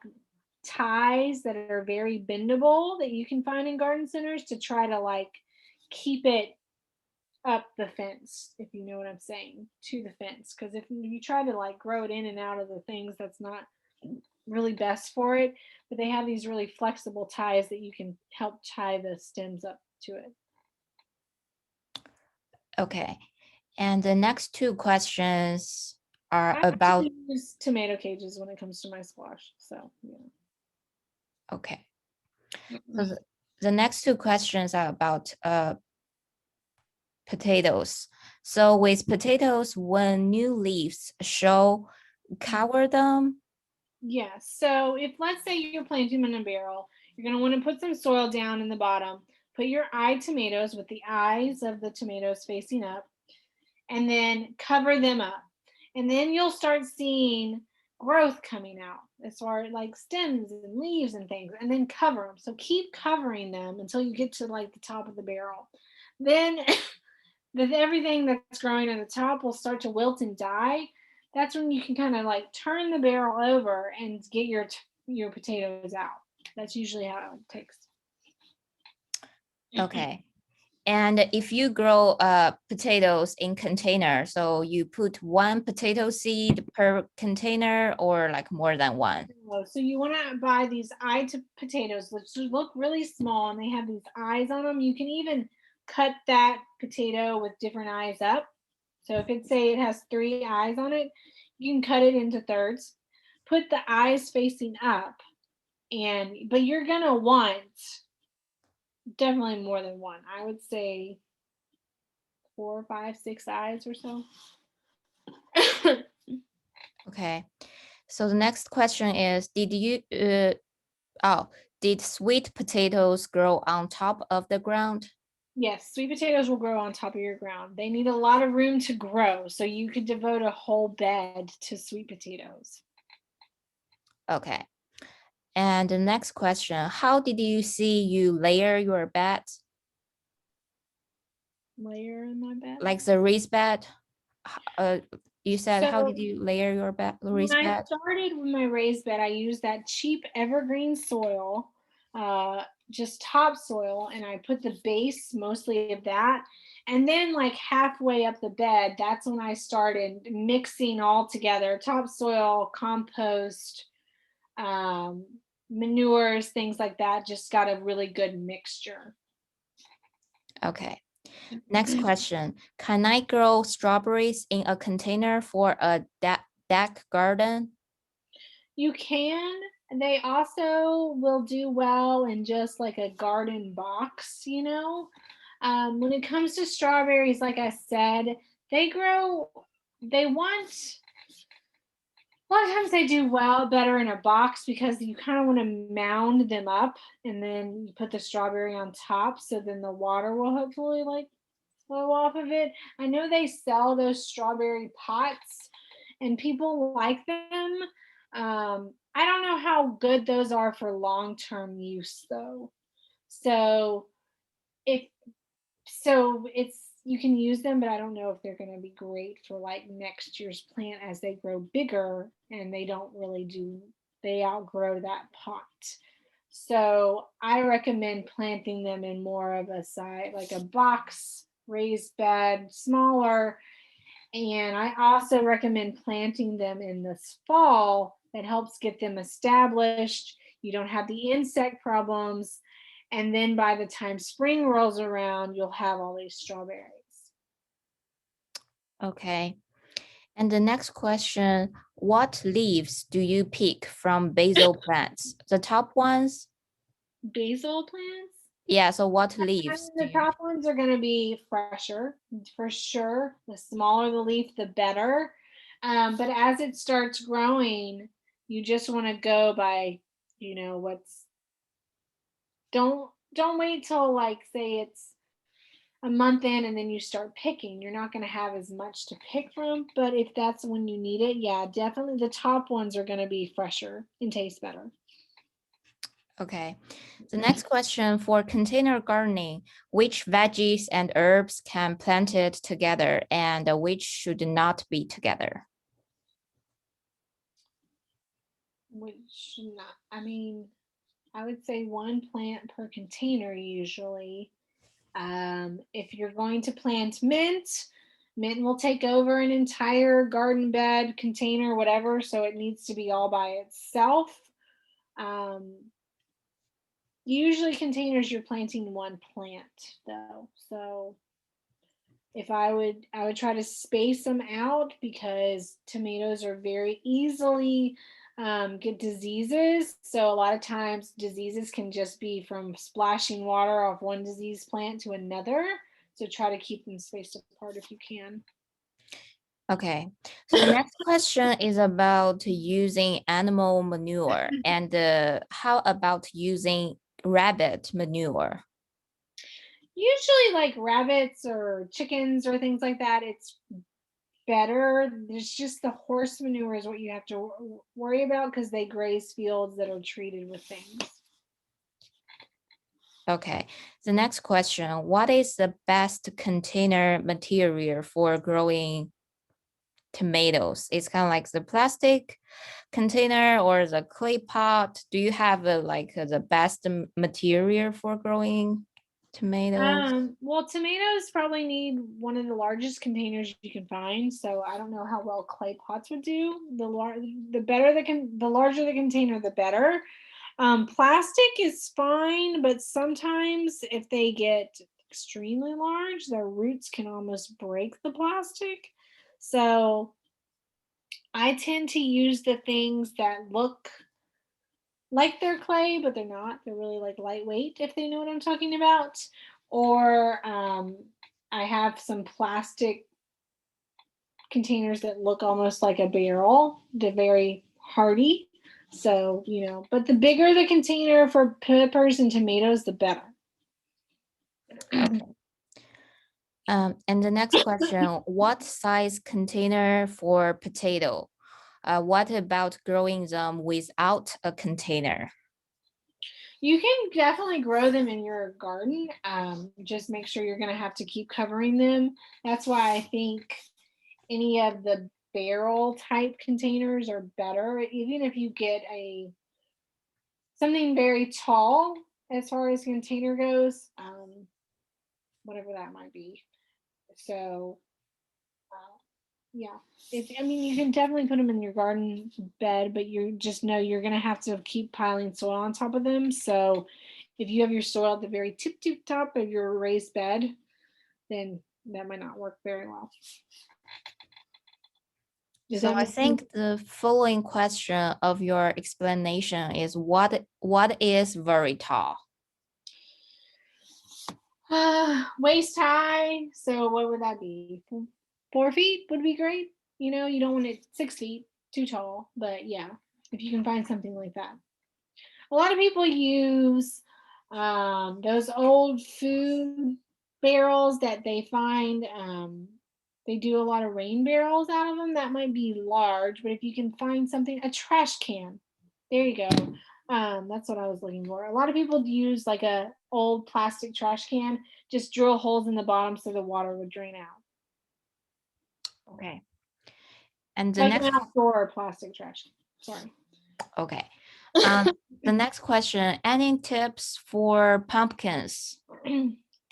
ties that are very bendable that you can find in garden centers to try to like keep it up the fence, if you know what I'm saying, to the fence. Because if you try to like grow it in and out of the things, that's not really best for it. But they have these really flexible ties that you can help tie the stems up to it. Okay. And the next two questions are I about, actually use tomato cages when it comes to my squash. So yeah. okay. So the next two questions are about potatoes. So with potatoes, when new leaves show, cover them. Yes. So if let's say you're planting them in a barrel, you're going to want to put some soil down in the bottom. Put your eye tomatoes with the eyes of the tomatoes facing up, and then cover them up. And then you'll start seeing growth coming out as far as like stems and leaves and things, and then cover them. So keep covering them until you get to like the top of the barrel. Then everything that's growing at the top will start to wilt and die. That's when you can kind of like turn the barrel over and get your potatoes out. That's usually how it takes. Okay. And if you grow potatoes in container, so you put one potato seed per container or like more than one? So you want to buy these potatoes, which look really small, and they have these eyes on them. You can even cut that potato with different eyes up. So if it has 3 eyes on it, you can cut it into thirds. Put the eyes facing up, but you're gonna want definitely more than one. I would say 4, 5, 6 eyes or so. Okay. So the next question is, did sweet potatoes grow on top of the ground? Yes, sweet potatoes will grow on top of your ground. They need a lot of room to grow, so you could devote a whole bed to sweet potatoes. Okay. And the next question, how did you see you layer your bed? Layer in my bed. Like the raised bed? You said, how So did you layer your when raised I bed? started with my raised bed, I used that cheap evergreen soil, just topsoil, and I put the base mostly of that. And then, like halfway up the bed, that's when I started mixing all together topsoil, compost, um, manures, things like that. Just got a really good mixture. Okay. Next question. Can I grow strawberries in a container for a deck garden? You can. They also will do well in just like a garden box, you know. When it comes to strawberries, like I said, they grow, they want, a lot of times they do better in a box because you kind of want to mound them up and then you put the strawberry on top. So then the water will hopefully like flow off of it. I know they sell those strawberry pots and people like them. I don't know how good those are for long-term use though. So if it's you can use them, but I don't know if they're going to be great for like next year's plant as they grow bigger and they outgrow that pot. So I recommend planting them in more of a side, like a box raised bed, smaller. And I also recommend planting them in this fall. That helps get them established. You don't have the insect problems. And then by the time spring rolls around, you'll have all these strawberries. Okay. And the next question, what leaves do you pick from basil plants? The top ones? Basil plants? Yeah, so what I leaves do mean, the you? top ones are going to be fresher for sure. The smaller the leaf, the better. But as it starts growing, you just want to go by, what's don't wait till like say it's a month in and then you start picking. You're not going to have as much to pick from, but if that's when you need it, yeah, definitely the top ones are going to be fresher and taste better. Okay. The next question for container gardening, which veggies and herbs can planted together and which should not be together? Which not, I mean, I would say one plant per container usually. If you're going to plant mint, mint will take over an entire garden bed, container, whatever, so it needs to be all by itself. Um, Usually containers you're planting one plant though. So if I would try to space them out because tomatoes are very easily get diseases. So a lot of times diseases can just be from splashing water off one disease plant to another. So try to keep them spaced apart if you can. Okay. So the next question is about using animal manure and how about using rabbit manure? Usually like rabbits or chickens or things like that, it's better. There's just the horse manure is what you have to worry about because they graze fields that are treated with things. Okay. The next question, what is the best container material for growing tomatoes? It's kind of like the plastic container or the clay pot. Do you have the best material for growing tomatoes? Well, tomatoes probably need one of the largest containers you can find. So I don't know how well clay pots would do. The better the larger the container, the better. Plastic is fine, but sometimes if they get extremely large, their roots can almost break the plastic. So I tend to use the things that look like they're clay, but they're not. They're really like lightweight, if they know what I'm talking about. Or I have some plastic containers that look almost like a barrel. They're very hardy. So, but the bigger the container for peppers and tomatoes, the better. Okay. And the next question, what size container for potato? What about growing them without a container? You can definitely grow them in your garden. Just make sure you're going to have to keep covering them. That's why I think any of the barrel type containers are better. Even if you get a something very tall as far as container goes, whatever that might be. So yeah, I mean, you can definitely put them in your garden bed, but you just know you're gonna have to keep piling soil on top of them. So if you have your soil at the very tip top of your raised bed, then that might not work very well. Does So that I make sense? think the following question of your explanation is what is very tall? Waist high. So what would that be? 4 feet would be great. You don't want it 6 feet, too tall, but yeah, if you can find something like that. A lot of people use those old food barrels that they find. They do a lot of rain barrels out of them. That might be large, but if you can find something, a trash can, there you go. That's what I was looking for. A lot of people use like a old plastic trash can, just drill holes in the bottom so the water would drain out. Okay. And the Like an next, outdoor plastic trash can. Sorry. okay. Um, the next question, any tips for pumpkins?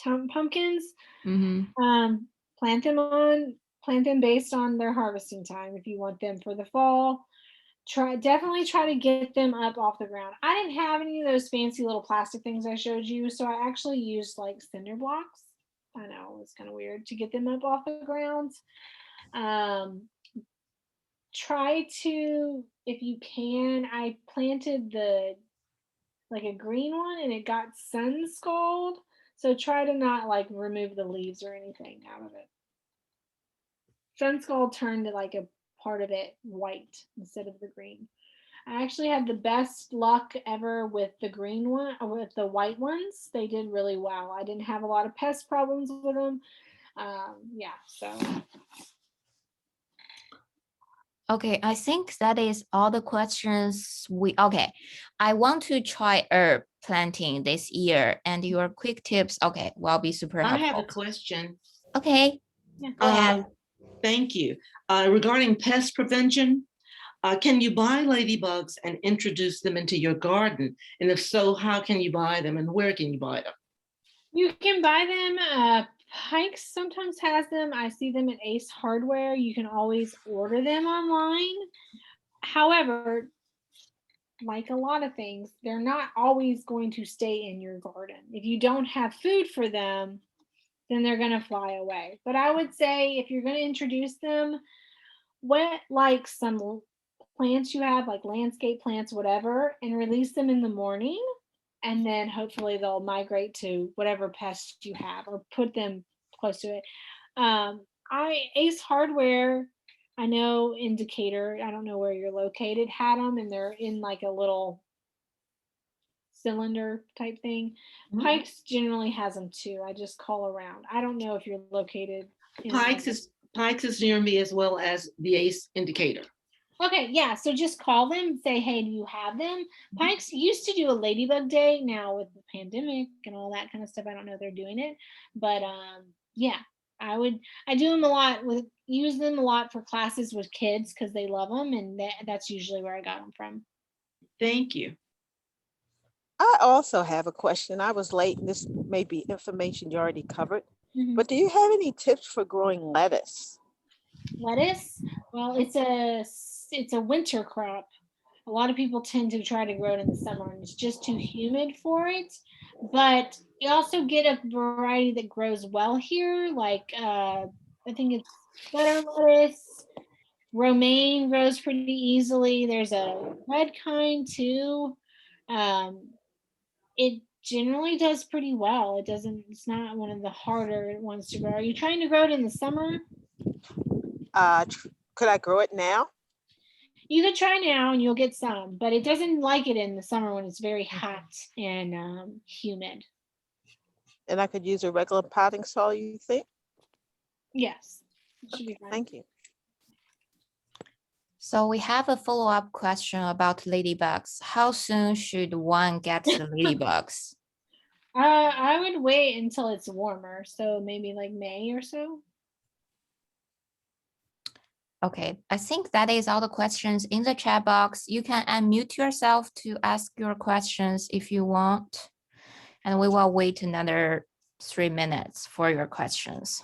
Pumpkins, Mm-hmm. um, plant them plant them based on their harvesting time. If you want them for the fall, definitely try to get them up off the ground. I didn't have any of those fancy little plastic things I showed you, so I actually used like cinder blocks. I know it's kind of weird to get them up off the ground. Um, Try to, if you can, I planted the like a green one, and it got sun scald. So try to not like remove the leaves or anything out of it. Sun scald turned like a part of it white instead of the green. I actually had the best luck ever with the green one, with the white ones. They did really well. I didn't have a lot of pest problems with them. Yeah, so Okay, I think that is all the questions okay. I want to try herb planting this year and your quick tips, okay, will be super I have a helpful. question. Okay, yeah. go ahead. Thank you. Regarding pest prevention, can you buy ladybugs and introduce them into your garden? And if so, how can you buy them and where can you buy them? You can buy them. Pikes sometimes has them. I see them at Ace Hardware. You can always order them online. However, like a lot of things, they're not always going to stay in your garden. If you don't have food for them, then they're going to fly away. But I would say if you're going to introduce them, wet like some plants you have, like landscape plants, whatever, and release them in the morning. And then hopefully they'll migrate to whatever pest you have or put them close to it. Ace Hardware, I know Indicator, I don't know where you're located, had them, and they're in like a little cylinder type thing. Pikes generally has them too. I just call around. I don't know if you're located in Pikes is near me as well as the Ace Indicator. Okay, yeah. So just call them, say, hey, do you have them? Pikes used to do a ladybug day. Now with the pandemic and all that kind of stuff, I don't know if they're doing it. But yeah, I do them a lot use them a lot for classes with kids because they love them, and that's usually where I got them from. Thank you. I also have a question. I was late, and this may be information you already covered, Mhm. but do you have any tips for growing lettuce? Lettuce, well, it's a winter crop. A lot of people tend to try to grow it in the summer, and it's just too humid for it. But you also get a variety that grows well here, like I think it's butter lettuce. Romaine grows pretty easily. There's a red kind too. Um, it generally does pretty well. It doesn't. It's not one of the harder ones to grow. Are you trying to grow it in the summer? Could I grow it now? You could try now and you'll get some, but it doesn't like it in the summer when it's very hot and humid. And I could use a regular potting soil, you think? Yes, it should be fine. Thank you. So we have a follow-up question about ladybugs. How soon should one get the ladybugs? I would wait until it's warmer, so maybe like May or so. Okay, I think that is all the questions in the chat box. You can unmute yourself to ask your questions if you want. And we will wait another 3 minutes for your questions.